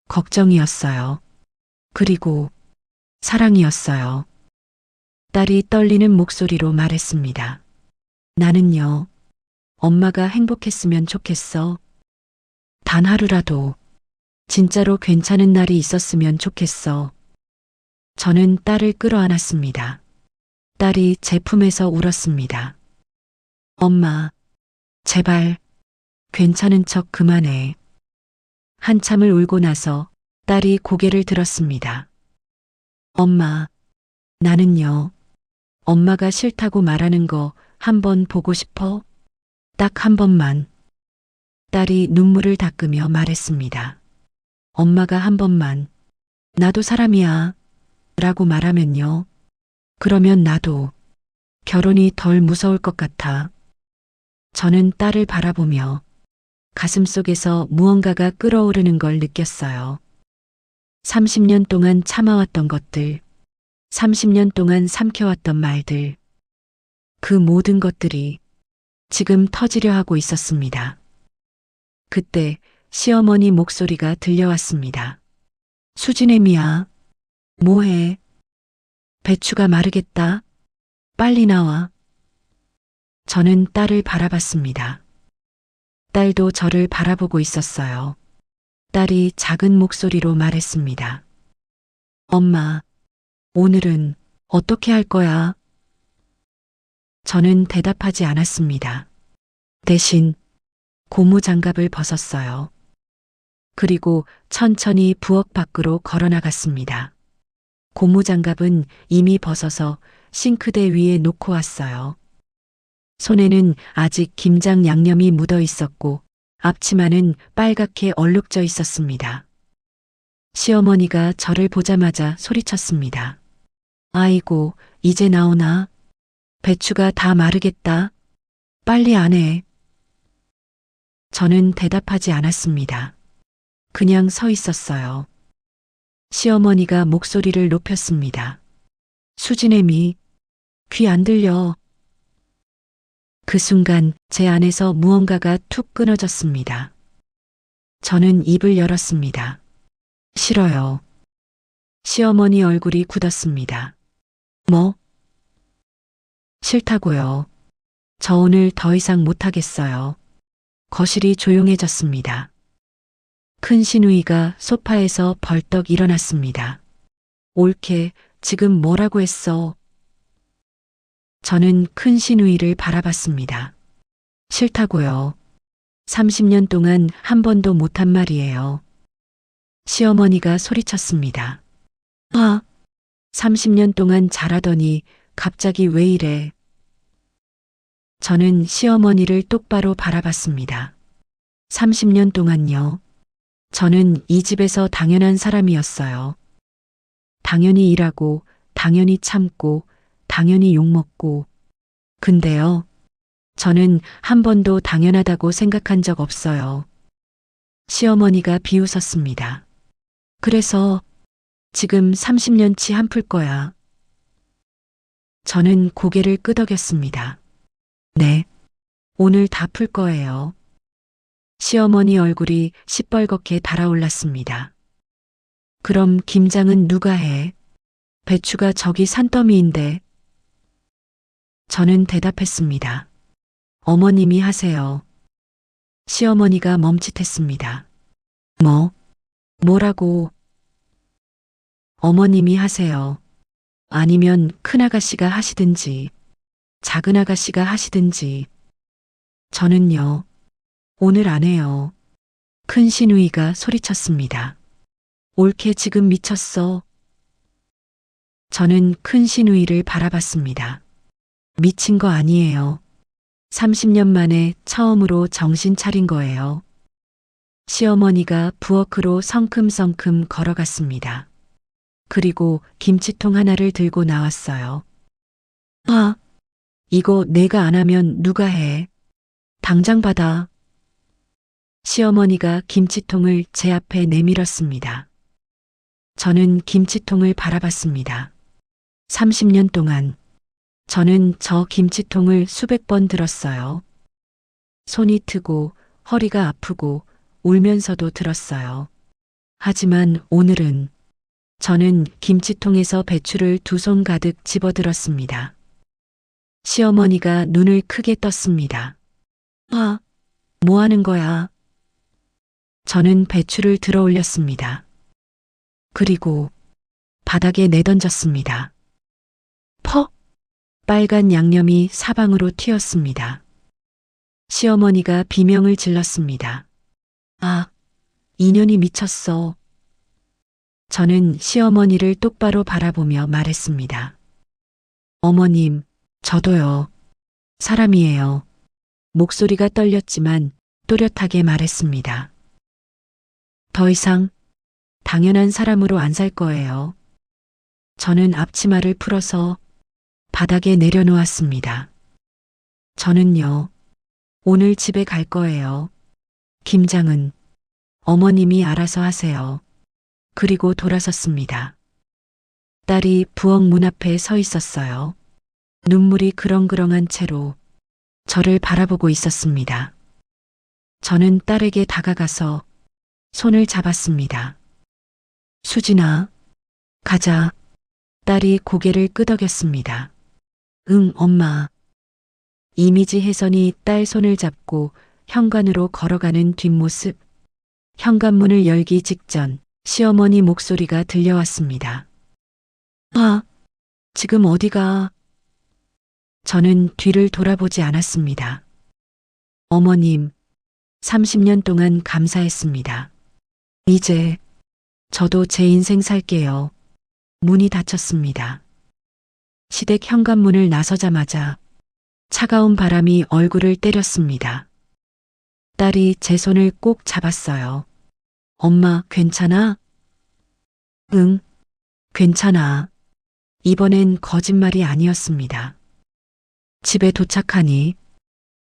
걱정이었어요. 그리고 사랑이었어요. 딸이 떨리는 목소리로 말했습니다. 나는요, 엄마가 행복했으면 좋겠어. 단 하루라도 진짜로 괜찮은 날이 있었으면 좋겠어. 저는 딸을 끌어안았습니다. 딸이 제 품에서 울었습니다. 엄마, 제발 괜찮은 척 그만해. 한참을 울고 나서 딸이 고개를 들었습니다. 엄마, 나는요. 엄마가 싫다고 말하는 거 한 번 보고 싶어? 딱 한 번만. 딸이 눈물을 닦으며 말했습니다. 엄마가 한 번만, 나도 사람이야. 라고 말하면요. 그러면 나도 결혼이 덜 무서울 것 같아. 저는 딸을 바라보며 가슴속에서 무언가가 끓어오르는 걸 느꼈어요. 30년 동안 참아왔던 것들, 30년 동안 삼켜왔던 말들, 그 모든 것들이 지금 터지려 하고 있었습니다. 그때 시어머니 목소리가 들려왔습니다. 수진애미야, 뭐해? 배추가 마르겠다. 빨리 나와. 저는 딸을 바라봤습니다. 딸도 저를 바라보고 있었어요. 딸이 작은 목소리로 말했습니다. 엄마, 오늘은 어떻게 할 거야? 저는 대답하지 않았습니다. 대신 고무장갑을 벗었어요. 그리고 천천히 부엌 밖으로 걸어나갔습니다. 고무장갑은 이미 벗어서 싱크대 위에 놓고 왔어요. 손에는 아직 김장 양념이 묻어 있었고 앞치마는 빨갛게 얼룩져 있었습니다. 시어머니가 저를 보자마자 소리쳤습니다. 아이고, 이제 나오나? 배추가 다 마르겠다. 빨리 안 해. 저는 대답하지 않았습니다. 그냥 서 있었어요. 시어머니가 목소리를 높였습니다. 수진애미, 귀 안 들려. 그 순간 제 안에서 무언가가 툭 끊어졌습니다. 저는 입을 열었습니다. 싫어요. 시어머니 얼굴이 굳었습니다. 뭐? 싫다고요. 저 오늘 더 이상 못하겠어요. 거실이 조용해졌습니다. 큰 시누이가 소파에서 벌떡 일어났습니다. 옳게 지금 뭐라고 했어? 저는 큰 시누이를 바라봤습니다. 싫다고요. 30년 동안 한 번도 못한 말이에요. 시어머니가 소리쳤습니다. 아, 30년 동안 잘하더니 갑자기 왜 이래? 저는 시어머니를 똑바로 바라봤습니다. 30년 동안요. 저는 이 집에서 당연한 사람이었어요. 당연히 일하고, 당연히 참고, 당연히 욕먹고. 근데요, 저는 한 번도 당연하다고 생각한 적 없어요. 시어머니가 비웃었습니다. 그래서 지금 30년치 한풀 거야. 저는 고개를 끄덕였습니다. 네, 오늘 다 풀 거예요. 시어머니 얼굴이 시뻘겋게 달아올랐습니다. 그럼 김장은 누가 해? 배추가 저기 산더미인데. 저는 대답했습니다. 어머님이 하세요. 시어머니가 멈칫했습니다. 뭐라고? 어머님이 하세요. 아니면 큰아가씨가 하시든지, 작은아가씨가 하시든지. 저는요, 오늘 안 해요. 큰 시누이가 소리쳤습니다. 옳게 지금 미쳤어. 저는 큰 시누이를 바라봤습니다. 미친 거 아니에요. 30년 만에 처음으로 정신 차린 거예요. 시어머니가 부엌으로 성큼성큼 걸어갔습니다. 그리고 김치통 하나를 들고 나왔어요. 아, 이거 내가 안 하면 누가 해? 당장 받아. 시어머니가 김치통을 제 앞에 내밀었습니다. 저는 김치통을 바라봤습니다. 30년 동안 저는 저 김치통을 수백 번 들었어요. 손이 트고 허리가 아프고 울면서도 들었어요. 하지만 오늘은 저는 김치통에서 배추를 두 손 가득 집어들었습니다. 시어머니가 눈을 크게 떴습니다. 아, 뭐 하는 거야? 저는 배추를 들어 올렸습니다. 그리고 바닥에 내던졌습니다. 퍽! 빨간 양념이 사방으로 튀었습니다. 시어머니가 비명을 질렀습니다. 아, 인연이 미쳤어. 저는 시어머니를 똑바로 바라보며 말했습니다. 어머님, 저도요. 사람이에요. 목소리가 떨렸지만 또렷하게 말했습니다. 더 이상 당연한 사람으로 안 살 거예요. 저는 앞치마를 풀어서 바닥에 내려놓았습니다. 저는요, 오늘 집에 갈 거예요. 김장은 어머님이 알아서 하세요. 그리고 돌아섰습니다. 딸이 부엌 문 앞에 서 있었어요. 눈물이 그렁그렁한 채로 저를 바라보고 있었습니다. 저는 딸에게 다가가서 손을 잡았습니다. 수진아, 가자. 딸이 고개를 끄덕였습니다. 응, 엄마. 이미지 혜선이 딸 손을 잡고 현관으로 걸어가는 뒷모습. 현관문을 열기 직전 시어머니 목소리가 들려왔습니다. 아, 지금 어디가? 저는 뒤를 돌아보지 않았습니다. 어머님, 30년 동안 감사했습니다. 이제 저도 제 인생 살게요. 문이 닫혔습니다. 시댁 현관문을 나서자마자 차가운 바람이 얼굴을 때렸습니다. 딸이 제 손을 꼭 잡았어요. 엄마, 괜찮아? 응, 괜찮아. 이번엔 거짓말이 아니었습니다. 집에 도착하니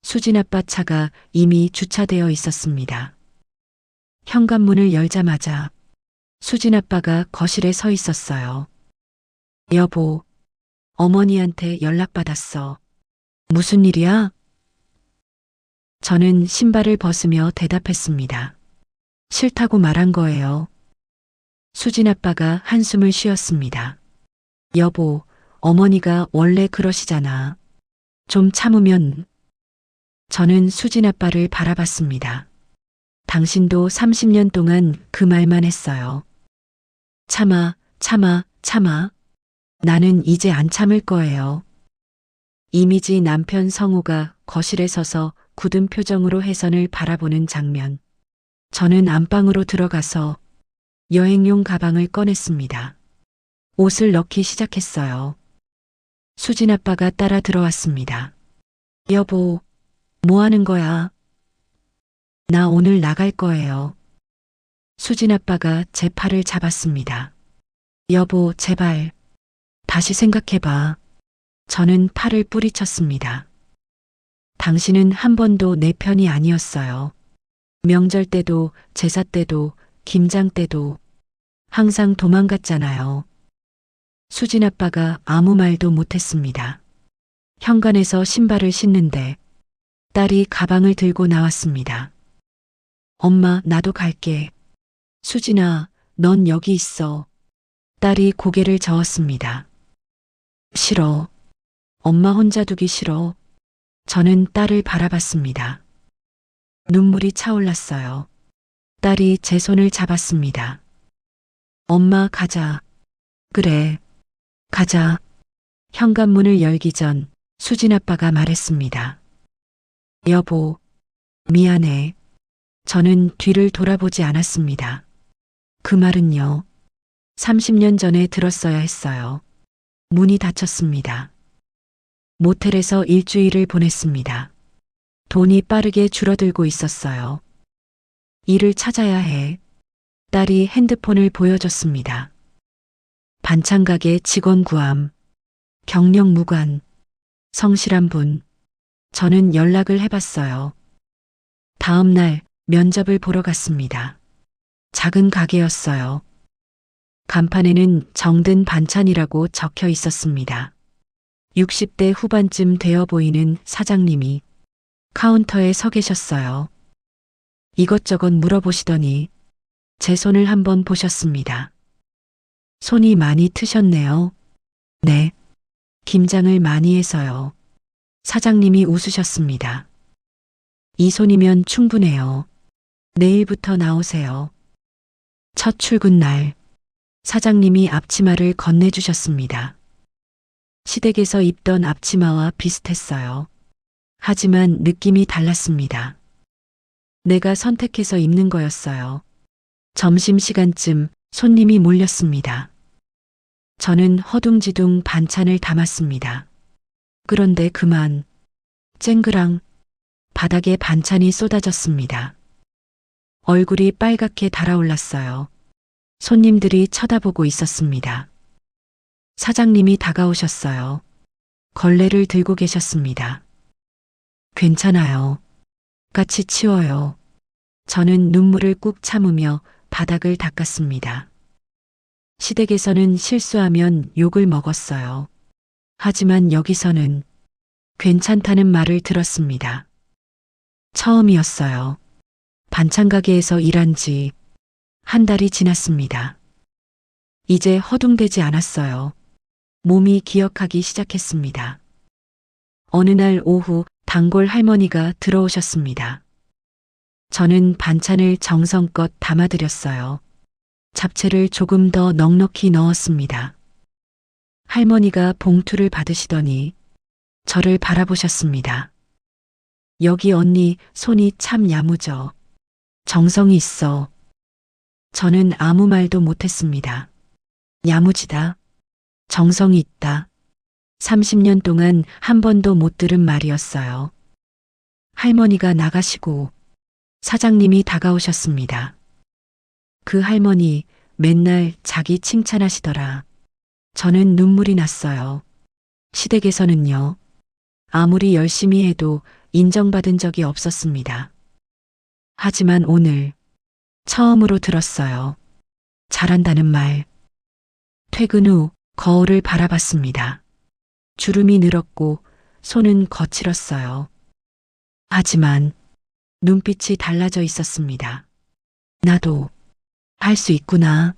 수진 아빠 차가 이미 주차되어 있었습니다. 현관문을 열자마자 수진 아빠가 거실에 서 있었어요. 여보, 어머니한테 연락받았어. 무슨 일이야? 저는 신발을 벗으며 대답했습니다. 싫다고 말한 거예요. 수진 아빠가 한숨을 쉬었습니다. 여보, 어머니가 원래 그러시잖아. 좀 참으면. 저는 수진 아빠를 바라봤습니다. 당신도 30년 동안 그 말만 했어요. 참아, 참아, 참아. 나는 이제 안 참을 거예요. 이미지 남편 성우가 거실에 서서 굳은 표정으로 혜선을 바라보는 장면. 저는 안방으로 들어가서 여행용 가방을 꺼냈습니다. 옷을 넣기 시작했어요. 수진 아빠가 따라 들어왔습니다. 여보, 뭐 하는 거야? 나 오늘 나갈 거예요. 수진 아빠가 제 팔을 잡았습니다. 여보, 제발. 다시 생각해봐. 저는 팔을 뿌리쳤습니다. 당신은 한 번도 내 편이 아니었어요. 명절 때도, 제사 때도, 김장 때도 항상 도망갔잖아요. 수진 아빠가 아무 말도 못했습니다. 현관에서 신발을 신는데 딸이 가방을 들고 나왔습니다. 엄마, 나도 갈게. 수진아, 넌 여기 있어. 딸이 고개를 저었습니다. 싫어. 엄마 혼자 두기 싫어. 저는 딸을 바라봤습니다. 눈물이 차올랐어요. 딸이 제 손을 잡았습니다. 엄마, 가자. 그래, 가자. 현관문을 열기 전 수진 아빠가 말했습니다. 여보, 미안해. 저는 뒤를 돌아보지 않았습니다. 그 말은요, 30년 전에 들었어야 했어요. 문이 닫혔습니다. 모텔에서 일주일을 보냈습니다. 돈이 빠르게 줄어들고 있었어요. 일을 찾아야 해. 딸이 핸드폰을 보여줬습니다. 반찬가게 직원 구함, 경력 무관, 성실한 분. 저는 연락을 해봤어요. 다음 날 면접을 보러 갔습니다. 작은 가게였어요. 간판에는 정든 반찬이라고 적혀 있었습니다. 60대 후반쯤 되어 보이는 사장님이 카운터에 서 계셨어요. 이것저것 물어보시더니 제 손을 한번 보셨습니다. 손이 많이 트셨네요. 네. 김장을 많이 해서요. 사장님이 웃으셨습니다. 이 손이면 충분해요. 내일부터 나오세요. 첫 출근 날, 사장님이 앞치마를 건네주셨습니다. 시댁에서 입던 앞치마와 비슷했어요. 하지만 느낌이 달랐습니다. 내가 선택해서 입는 거였어요. 점심시간쯤 손님이 몰렸습니다. 저는 허둥지둥 반찬을 담았습니다. 그런데 그만, 쨍그랑 바닥에 반찬이 쏟아졌습니다. 얼굴이 빨갛게 달아올랐어요. 손님들이 쳐다보고 있었습니다. 사장님이 다가오셨어요. 걸레를 들고 계셨습니다. 괜찮아요. 같이 치워요. 저는 눈물을 꾹 참으며 바닥을 닦았습니다. 시댁에서는 실수하면 욕을 먹었어요. 하지만 여기서는 괜찮다는 말을 들었습니다. 처음이었어요. 반찬 가게에서 일한 지 한 달이 지났습니다. 이제 허둥대지 않았어요. 몸이 기억하기 시작했습니다. 어느 날 오후 단골 할머니가 들어오셨습니다. 저는 반찬을 정성껏 담아드렸어요. 잡채를 조금 더 넉넉히 넣었습니다. 할머니가 봉투를 받으시더니 저를 바라보셨습니다. 여기 언니 손이 참 야무져. 정성이 있어. 저는 아무 말도 못했습니다. 야무지다. 정성이 있다. 30년 동안 한 번도 못 들은 말이었어요. 할머니가 나가시고 사장님이 다가오셨습니다. 그 할머니 맨날 자기 칭찬하시더라. 저는 눈물이 났어요. 시댁에서는요, 아무리 열심히 해도 인정받은 적이 없었습니다. 하지만 오늘 처음으로 들었어요. 잘한다는 말. 퇴근 후 거울을 바라봤습니다. 주름이 늘었고 손은 거칠었어요. 하지만 눈빛이 달라져 있었습니다. 나도 할 수 있구나.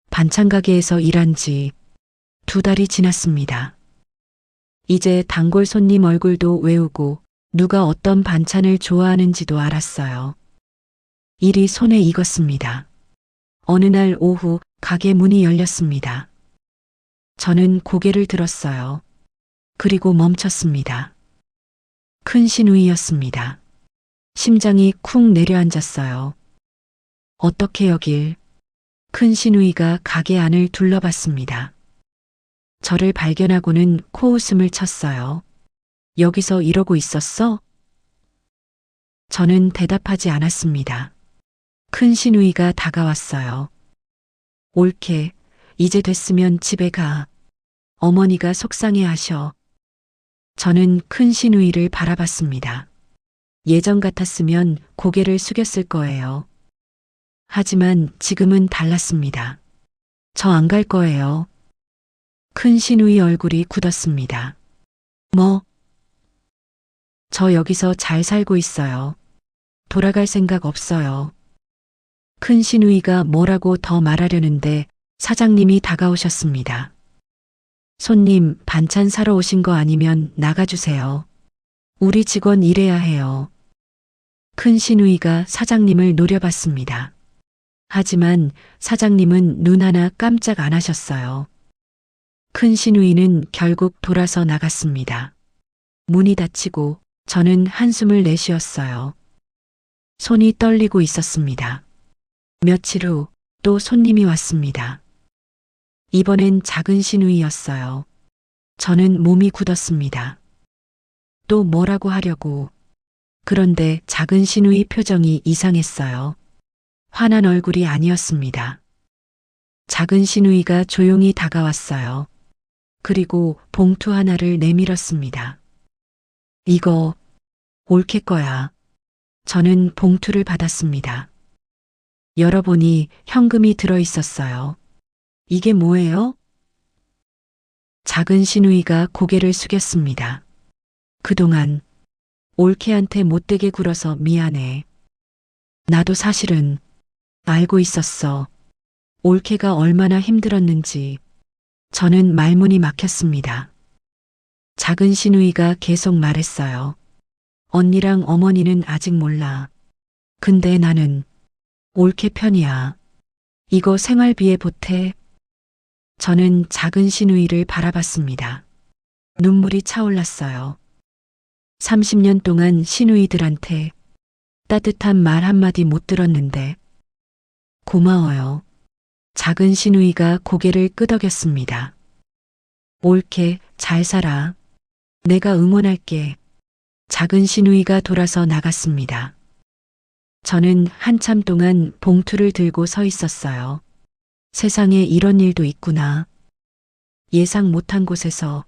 반찬 가게에서 일한 지 2달이 지났습니다. 이제 단골 손님 얼굴도 외우고 누가 어떤 반찬을 좋아하는지도 알았어요. 일이 손에 익었습니다. 어느 날 오후 가게 문이 열렸습니다. 저는 고개를 들었어요. 그리고 멈췄습니다. 큰 신우이였습니다. 심장이 쿵 내려앉았어요. 어떻게 여길? 큰 신우이가 가게 안을 둘러봤습니다. 저를 발견하고는 코웃음을 쳤어요. 여기서 이러고 있었어? 저는 대답하지 않았습니다. 큰 시누이가 다가왔어요. 옳게, 이제 됐으면 집에 가. 어머니가 속상해 하셔. 저는 큰 시누이를 바라봤습니다. 예전 같았으면 고개를 숙였을 거예요. 하지만 지금은 달랐습니다. 저 안 갈 거예요. 큰 시누이 얼굴이 굳었습니다. 뭐? 저 여기서 잘 살고 있어요. 돌아갈 생각 없어요. 큰 시누이가 뭐라고 더 말하려는데 사장님이 다가오셨습니다. 손님, 반찬 사러 오신 거 아니면 나가주세요. 우리 직원 일해야 해요. 큰 시누이가 사장님을 노려봤습니다. 하지만 사장님은 눈 하나 깜짝 안 하셨어요. 큰 시누이는 결국 돌아서 나갔습니다. 문이 닫히고 저는 한숨을 내쉬었어요. 손이 떨리고 있었습니다. 며칠 후 또 손님이 왔습니다. 이번엔 작은 시누이였어요. 저는 몸이 굳었습니다. 또 뭐라고 하려고. 그런데 작은 시누이 표정이 이상했어요. 화난 얼굴이 아니었습니다. 작은 시누이가 조용히 다가왔어요. 그리고 봉투 하나를 내밀었습니다. 이거 올케 거야. 저는 봉투를 받았습니다. 열어보니 현금이 들어 있었어요. 이게 뭐예요? 작은 시누이가 고개를 숙였습니다. 그동안 올케한테 못되게 굴어서 미안해. 나도 사실은 알고 있었어. 올케가 얼마나 힘들었는지. 저는 말문이 막혔습니다. 작은 시누이가 계속 말했어요. 언니랑 어머니는 아직 몰라. 근데 나는 올케 편이야. 이거 생활비에 보태. 저는 작은 시누이를 바라봤습니다. 눈물이 차올랐어요. 30년 동안 시누이들한테 따뜻한 말 한마디 못 들었는데 고마워요. 작은 시누이가 고개를 끄덕였습니다. 올케 잘 살아. 내가 응원할게. 작은 시누이가 돌아서 나갔습니다. 저는 한참 동안 봉투를 들고 서 있었어요. 세상에 이런 일도 있구나. 예상 못한 곳에서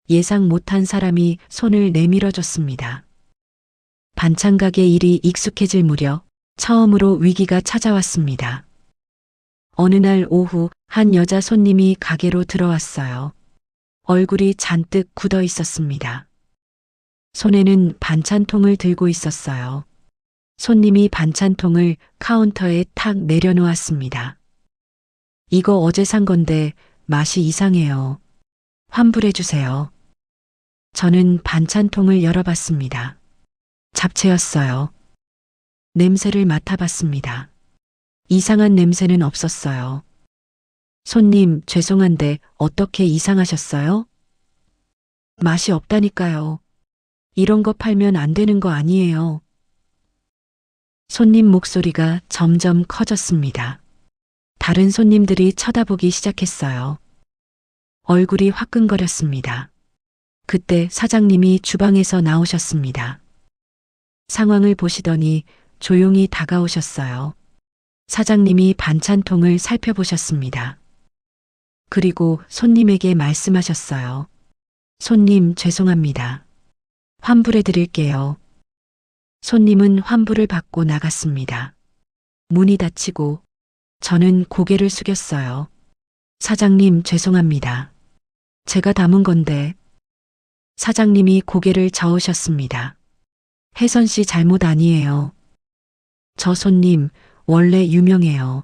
예상 못한 사람이 손을 내밀어줬습니다. 반찬 가게 일이 익숙해질 무렵 처음으로 위기가 찾아왔습니다. 어느 날 오후 한 여자 손님이 가게로 들어왔어요. 얼굴이 잔뜩 굳어 있었습니다. 손에는 반찬통을 들고 있었어요. 손님이 반찬통을 카운터에 탁 내려놓았습니다. 이거 어제 산 건데 맛이 이상해요. 환불해 주세요. 저는 반찬통을 열어봤습니다. 잡채였어요. 냄새를 맡아봤습니다. 이상한 냄새는 없었어요. 손님, 죄송한데 어떻게 이상하셨어요? 맛이 없다니까요. 이런 거 팔면 안 되는 거 아니에요. 손님 목소리가 점점 커졌습니다. 다른 손님들이 쳐다보기 시작했어요. 얼굴이 화끈거렸습니다. 그때 사장님이 주방에서 나오셨습니다. 상황을 보시더니 조용히 다가오셨어요. 사장님이 반찬통을 살펴보셨습니다. 그리고 손님에게 말씀하셨어요. 손님, 죄송합니다. 환불해 드릴게요. 손님은 환불을 받고 나갔습니다. 문이 닫히고 저는 고개를 숙였어요. 사장님, 죄송합니다. 제가 담은 건데. 사장님이 고개를 저으셨습니다. 혜선 씨 잘못 아니에요. 저 손님 원래 유명해요.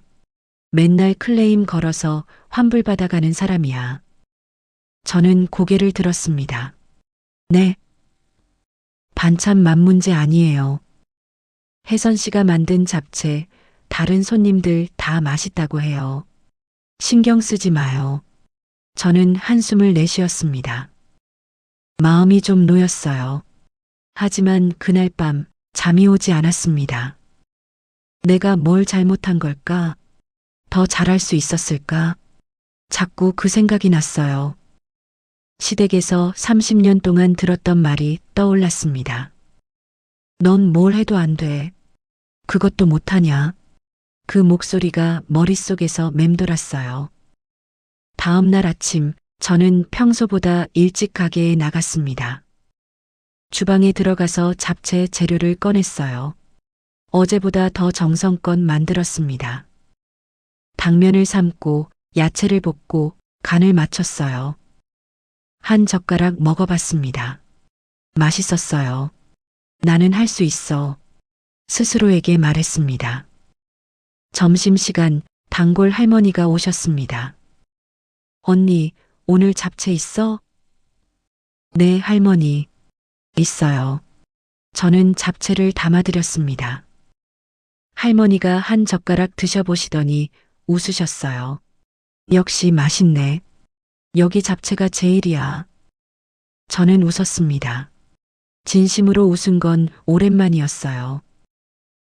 맨날 클레임 걸어서 환불 받아가는 사람이야. 저는 고개를 들었습니다. 네. 반찬 맛 문제 아니에요. 혜선 씨가 만든 잡채 다른 손님들 다 맛있다고 해요. 신경 쓰지 마요. 저는 한숨을 내쉬었습니다. 마음이 좀 놓였어요. 하지만 그날 밤 잠이 오지 않았습니다. 내가 뭘 잘못한 걸까? 더 잘할 수 있었을까? 자꾸 그 생각이 났어요. 시댁에서 30년 동안 들었던 말이 떠올랐습니다. 넌 뭘 해도 안 돼. 그것도 못하냐? 그 목소리가 머릿속에서 맴돌았어요. 다음 날 아침, 저는 평소보다 일찍 가게에 나갔습니다. 주방에 들어가서 잡채 재료를 꺼냈어요. 어제보다 더 정성껏 만들었습니다. 당면을 삶고 야채를 볶고 간을 맞췄어요. 한 젓가락 먹어봤습니다. 맛있었어요. 나는 할 수 있어. 스스로에게 말했습니다. 점심시간 단골 할머니가 오셨습니다. 언니, 오늘 잡채 있어? 네, 할머니. 있어요. 저는 잡채를 담아드렸습니다. 할머니가 한 젓가락 드셔보시더니 웃으셨어요. 역시 맛있네. 여기 잡채가 제일이야. 저는 웃었습니다. 진심으로 웃은 건 오랜만이었어요.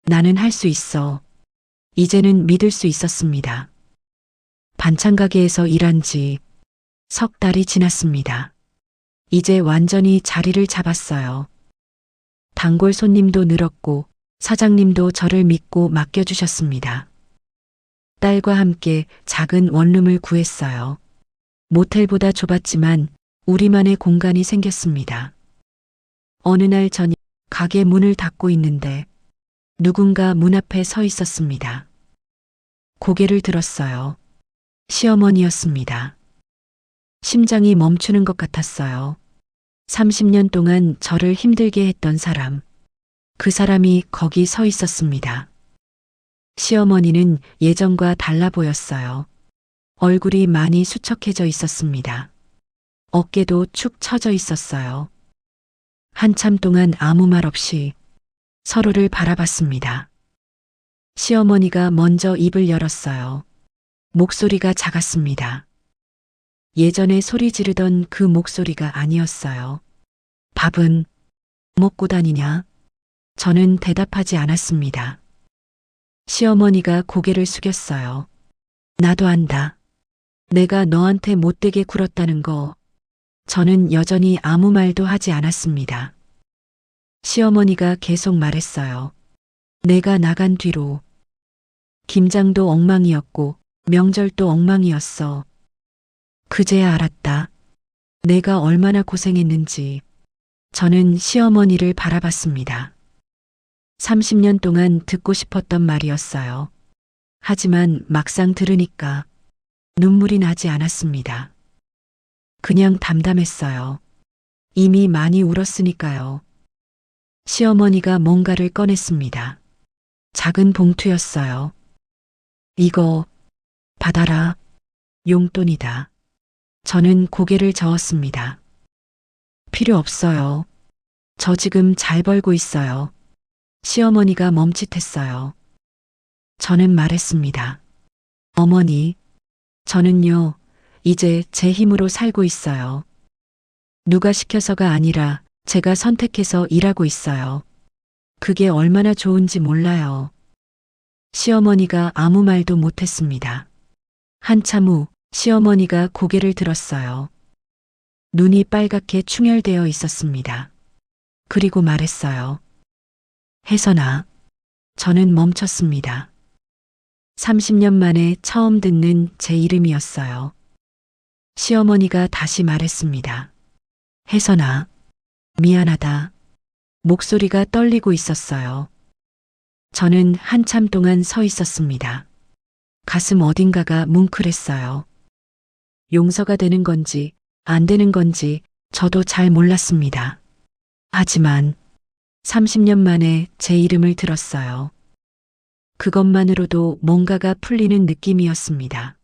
나는 할 수 있어. 이제는 믿을 수 있었습니다. 반찬 가게에서 일한 지 석 달이 지났습니다. 이제 완전히 자리를 잡았어요. 단골 손님도 늘었고 사장님도 저를 믿고 맡겨주셨습니다. 딸과 함께 작은 원룸을 구했어요. 모텔보다 좁았지만 우리만의 공간이 생겼습니다. 어느 날 저녁 가게 문을 닫고 있는데 누군가 문 앞에 서 있었습니다. 고개를 들었어요. 시어머니였습니다. 심장이 멈추는 것 같았어요. 30년 동안 저를 힘들게 했던 사람. 그 사람이 거기 서 있었습니다. 시어머니는 예전과 달라 보였어요. 얼굴이 많이 수척해져 있었습니다. 어깨도 축 처져 있었어요. 한참 동안 아무 말 없이 서로를 바라봤습니다. 시어머니가 먼저 입을 열었어요. 목소리가 작았습니다. 예전에 소리 지르던 그 목소리가 아니었어요. 밥은 먹고 다니냐? 저는 대답하지 않았습니다. 시어머니가 고개를 숙였어요. 나도 안다. 내가 너한테 못되게 굴었다는 거. 저는 여전히 아무 말도 하지 않았습니다. 시어머니가 계속 말했어요. 내가 나간 뒤로 김장도 엉망이었고 명절도 엉망이었어. 그제야 알았다. 내가 얼마나 고생했는지. 저는 시어머니를 바라봤습니다. 30년 동안 듣고 싶었던 말이었어요. 하지만 막상 들으니까 눈물이 나지 않았습니다. 그냥 담담했어요. 이미 많이 울었으니까요. 시어머니가 뭔가를 꺼냈습니다. 작은 봉투였어요. 이거 받아라. 용돈이다. 저는 고개를 저었습니다. 필요 없어요. 저 지금 잘 벌고 있어요. 시어머니가 멈칫했어요. 저는 말했습니다. 어머니, 저는요, 이제 제 힘으로 살고 있어요. 누가 시켜서가 아니라 제가 선택해서 일하고 있어요. 그게 얼마나 좋은지 몰라요. 시어머니가 아무 말도 못했습니다. 한참 후 시어머니가 고개를 들었어요. 눈이 빨갛게 충혈되어 있었습니다. 그리고 말했어요. 혜선아. 저는 멈췄습니다. 30년 만에 처음 듣는 제 이름이었어요. 시어머니가 다시 말했습니다. 혜선아. 미안하다. 목소리가 떨리고 있었어요. 저는 한참 동안 서 있었습니다. 가슴 어딘가가 뭉클했어요. 용서가 되는 건지 안 되는 건지 저도 잘 몰랐습니다. 하지만 30년 만에 제 이름을 들었어요. 그것만으로도 뭔가가 풀리는 느낌이었습니다.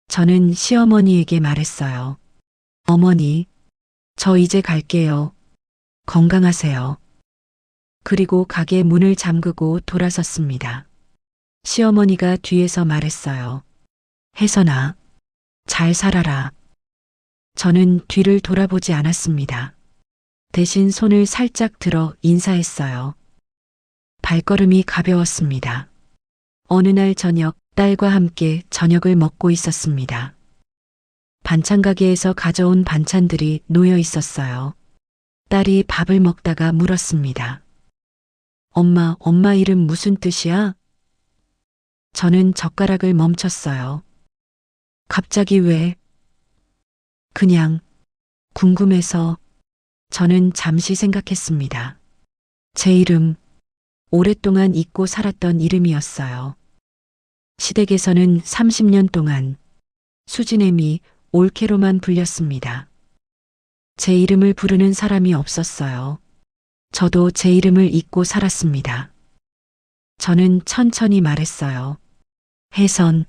저는 시어머니에게 말했어요. 어머니, 저 이제 갈게요. 건강하세요. 그리고 가게 문을 잠그고 돌아섰습니다. 시어머니가 뒤에서 말했어요. 혜선아, 잘 살아라. 저는 뒤를 돌아보지 않았습니다. 대신 손을 살짝 들어 인사했어요. 발걸음이 가벼웠습니다. 어느 날 저녁 딸과 함께 저녁을 먹고 있었습니다. 반찬 가게에서 가져온 반찬들이 놓여 있었어요. 딸이 밥을 먹다가 물었습니다. 엄마 이름 무슨 뜻이야? 저는 젓가락을 멈췄어요. 갑자기 왜? 그냥 궁금해서. 저는 잠시 생각했습니다. 제 이름, 오랫동안 잊고 살았던 이름이었어요. 시댁에서는 30년 동안 수지내미, 올케로만 불렸습니다. 제 이름을 부르는 사람이 없었어요. 저도 제 이름을 잊고 살았습니다. 저는 천천히 말했어요. 혜선,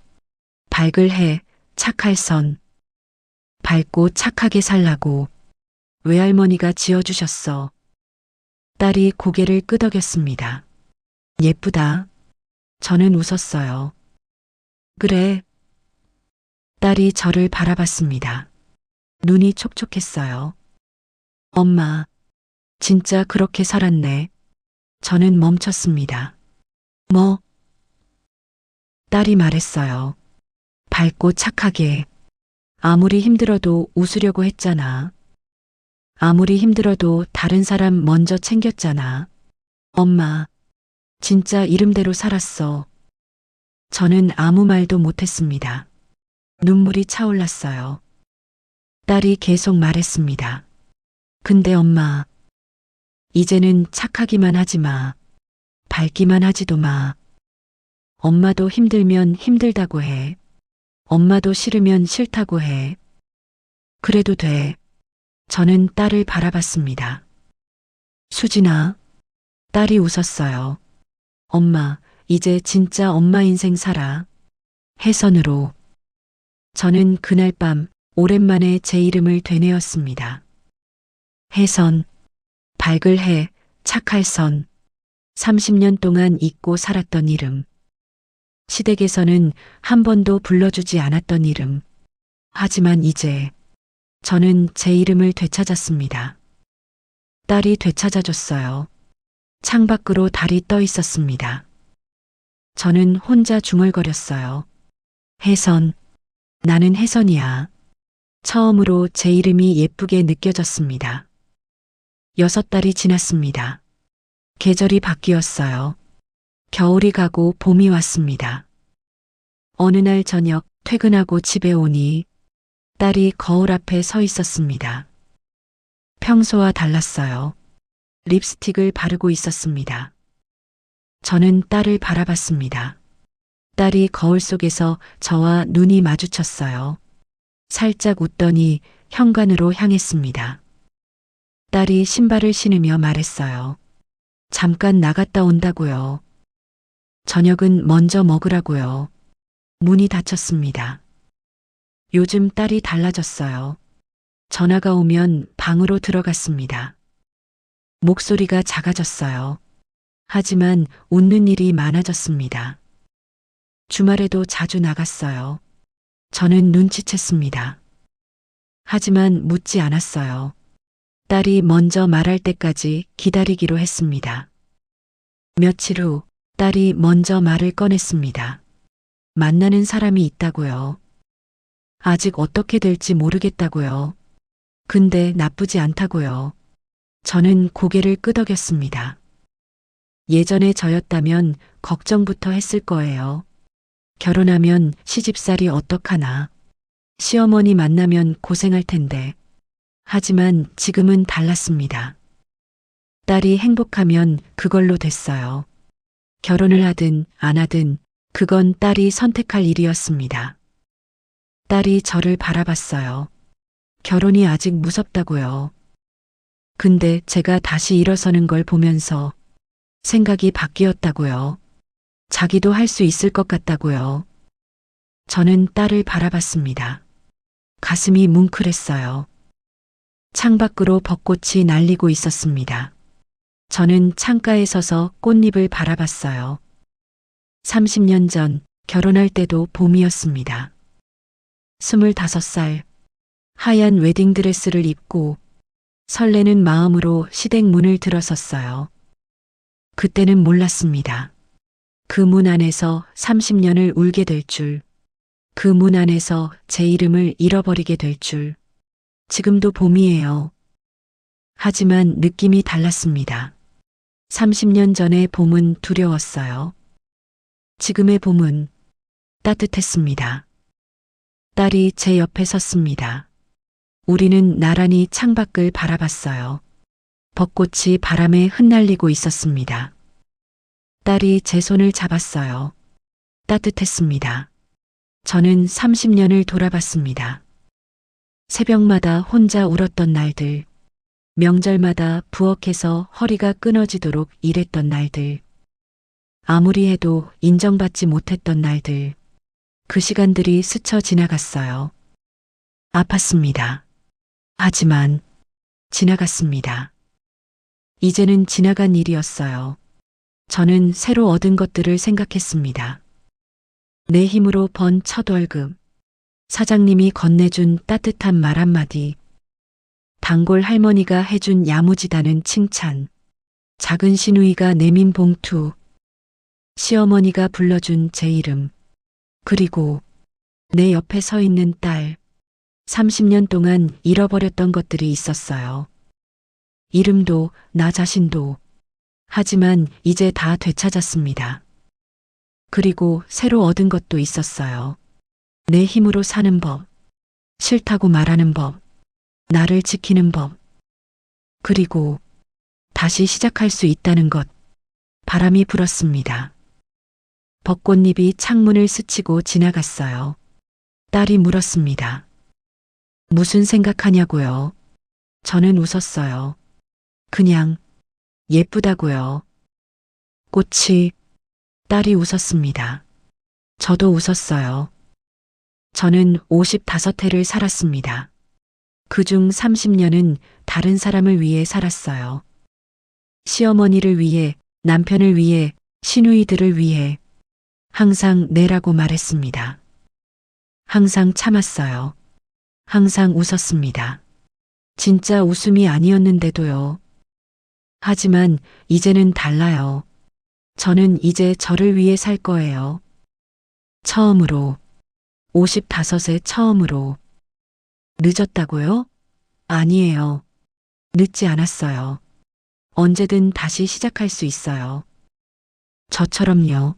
밝을 해, 착할 선. 밝고 착하게 살라고 외할머니가 지어주셨어. 딸이 고개를 끄덕였습니다. 예쁘다. 저는 웃었어요. 그래. 딸이 저를 바라봤습니다. 눈이 촉촉했어요. 엄마, 진짜 그렇게 살았네. 저는 멈췄습니다. 뭐? 딸이 말했어요. 밝고 착하게. 아무리 힘들어도 웃으려고 했잖아. 아무리 힘들어도 다른 사람 먼저 챙겼잖아. 엄마, 진짜 이름대로 살았어. 저는 아무 말도 못했습니다. 눈물이 차올랐어요. 딸이 계속 말했습니다. 근데 엄마, 이제는 착하기만 하지 마. 밝기만 하지도 마. 엄마도 힘들면 힘들다고 해. 엄마도 싫으면 싫다고 해. 그래도 돼. 저는 딸을 바라봤습니다. 수진아. 딸이 웃었어요. 엄마, 이제 진짜 엄마 인생 살아. 혜선으로. 저는 그날 밤 오랜만에 제 이름을 되뇌었습니다. 혜선, 밝을 해, 착할 선. 30년 동안 잊고 살았던 이름. 시댁에서는 한 번도 불러주지 않았던 이름. 하지만 이제 저는 제 이름을 되찾았습니다. 딸이 되찾아줬어요. 창밖으로 달이 떠 있었습니다. 저는 혼자 중얼거렸어요. 혜선, 나는 혜선이야. 처음으로 제 이름이 예쁘게 느껴졌습니다. 6달이 지났습니다. 계절이 바뀌었어요. 겨울이 가고 봄이 왔습니다. 어느 날 저녁 퇴근하고 집에 오니 딸이 거울 앞에 서 있었습니다. 평소와 달랐어요. 립스틱을 바르고 있었습니다. 저는 딸을 바라봤습니다. 딸이 거울 속에서 저와 눈이 마주쳤어요. 살짝 웃더니 현관으로 향했습니다. 딸이 신발을 신으며 말했어요. 잠깐 나갔다 온다고요. 저녁은 먼저 먹으라고요. 문이 닫혔습니다. 요즘 딸이 달라졌어요. 전화가 오면 방으로 들어갔습니다. 목소리가 작아졌어요. 하지만 웃는 일이 많아졌습니다. 주말에도 자주 나갔어요. 저는 눈치챘습니다. 하지만 묻지 않았어요. 딸이 먼저 말할 때까지 기다리기로 했습니다. 며칠 후 딸이 먼저 말을 꺼냈습니다. 만나는 사람이 있다고요. 아직 어떻게 될지 모르겠다고요. 근데 나쁘지 않다고요. 저는 고개를 끄덕였습니다. 예전에 저였다면 걱정부터 했을 거예요. 결혼하면 시집살이 어떡하나. 시어머니 만나면 고생할 텐데. 하지만 지금은 달랐습니다. 딸이 행복하면 그걸로 됐어요. 결혼을 하든 안 하든 그건 딸이 선택할 일이었습니다. 딸이 저를 바라봤어요. 결혼이 아직 무섭다고요. 근데 제가 다시 일어서는 걸 보면서 생각이 바뀌었다고요. 자기도 할 수 있을 것 같다고요. 저는 딸을 바라봤습니다. 가슴이 뭉클했어요. 창밖으로 벚꽃이 날리고 있었습니다. 저는 창가에 서서 꽃잎을 바라봤어요. 30년 전 결혼할 때도 봄이었습니다. 25살, 하얀 웨딩드레스를 입고 설레는 마음으로 시댁 문을 들어섰어요. 그때는 몰랐습니다. 그 문 안에서 30년을 울게 될 줄, 그 문 안에서 제 이름을 잃어버리게 될 줄. 지금도 봄이에요. 하지만 느낌이 달랐습니다. 30년 전의 봄은 두려웠어요. 지금의 봄은 따뜻했습니다. 딸이 제 옆에 섰습니다. 우리는 나란히 창밖을 바라봤어요. 벚꽃이 바람에 흩날리고 있었습니다. 딸이 제 손을 잡았어요. 따뜻했습니다. 저는 30년을 돌아봤습니다. 새벽마다 혼자 울었던 날들, 명절마다 부엌에서 허리가 끊어지도록 일했던 날들, 아무리 해도 인정받지 못했던 날들, 그 시간들이 스쳐 지나갔어요. 아팠습니다. 하지만 지나갔습니다. 이제는 지나간 일이었어요. 저는 새로 얻은 것들을 생각했습니다. 내 힘으로 번 첫 월급, 사장님이 건네준 따뜻한 말 한마디, 단골 할머니가 해준 야무지다는 칭찬, 작은 시누이가 내민 봉투, 시어머니가 불러준 제 이름, 그리고 내 옆에 서 있는 딸, 30년 동안 잃어버렸던 것들이 있었어요. 이름도 나 자신도. 하지만 이제 다 되찾았습니다. 그리고 새로 얻은 것도 있었어요. 내 힘으로 사는 법, 싫다고 말하는 법, 나를 지키는 법, 그리고 다시 시작할 수 있다는 것. 바람이 불었습니다. 벚꽃잎이 창문을 스치고 지나갔어요. 딸이 물었습니다. 무슨 생각하냐고요? 저는 웃었어요. 그냥 예쁘다고요. 꽃이. 딸이 웃었습니다. 저도 웃었어요. 저는 55해를 살았습니다. 그중 30년은 다른 사람을 위해 살았어요. 시어머니를 위해, 남편을 위해, 시누이들을 위해. 항상 내라고 말했습니다. 항상 참았어요. 항상 웃었습니다. 진짜 웃음이 아니었는데도요. 하지만 이제는 달라요. 저는 이제 저를 위해 살 거예요. 처음으로. 55세 처음으로. 늦었다고요? 아니에요. 늦지 않았어요. 언제든 다시 시작할 수 있어요. 저처럼요.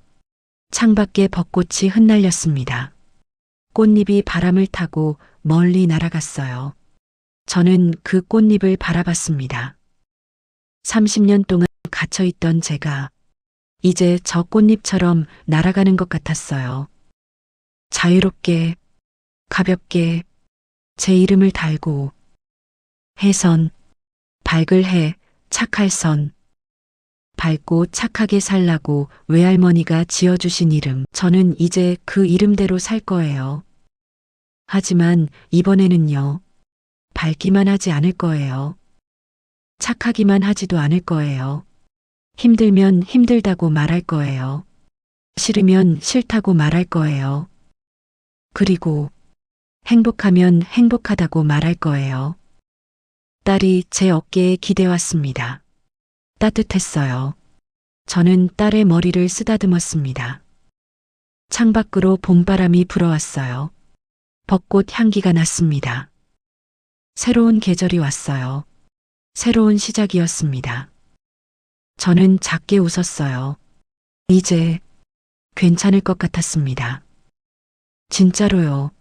창밖에 벚꽃이 흩날렸습니다. 꽃잎이 바람을 타고 멀리 날아갔어요. 저는 그 꽃잎을 바라봤습니다. 30년 동안 갇혀있던 제가 이제 저 꽃잎처럼 날아가는 것 같았어요. 자유롭게, 가볍게 제 이름을 달고. 해선, 밝을 해, 착할 선. 밝고 착하게 살라고 외할머니가 지어주신 이름. 저는 이제 그 이름대로 살 거예요. 하지만 이번에는요. 밝기만 하지 않을 거예요. 착하기만 하지도 않을 거예요. 힘들면 힘들다고 말할 거예요. 싫으면 싫다고 말할 거예요. 그리고 행복하면 행복하다고 말할 거예요. 딸이 제 어깨에 기대왔습니다. 따뜻했어요. 저는 딸의 머리를 쓰다듬었습니다. 창밖으로 봄바람이 불어왔어요. 벚꽃 향기가 났습니다. 새로운 계절이 왔어요. 새로운 시작이었습니다. 저는 작게 웃었어요. 이제 괜찮을 것 같았습니다. 진짜로요.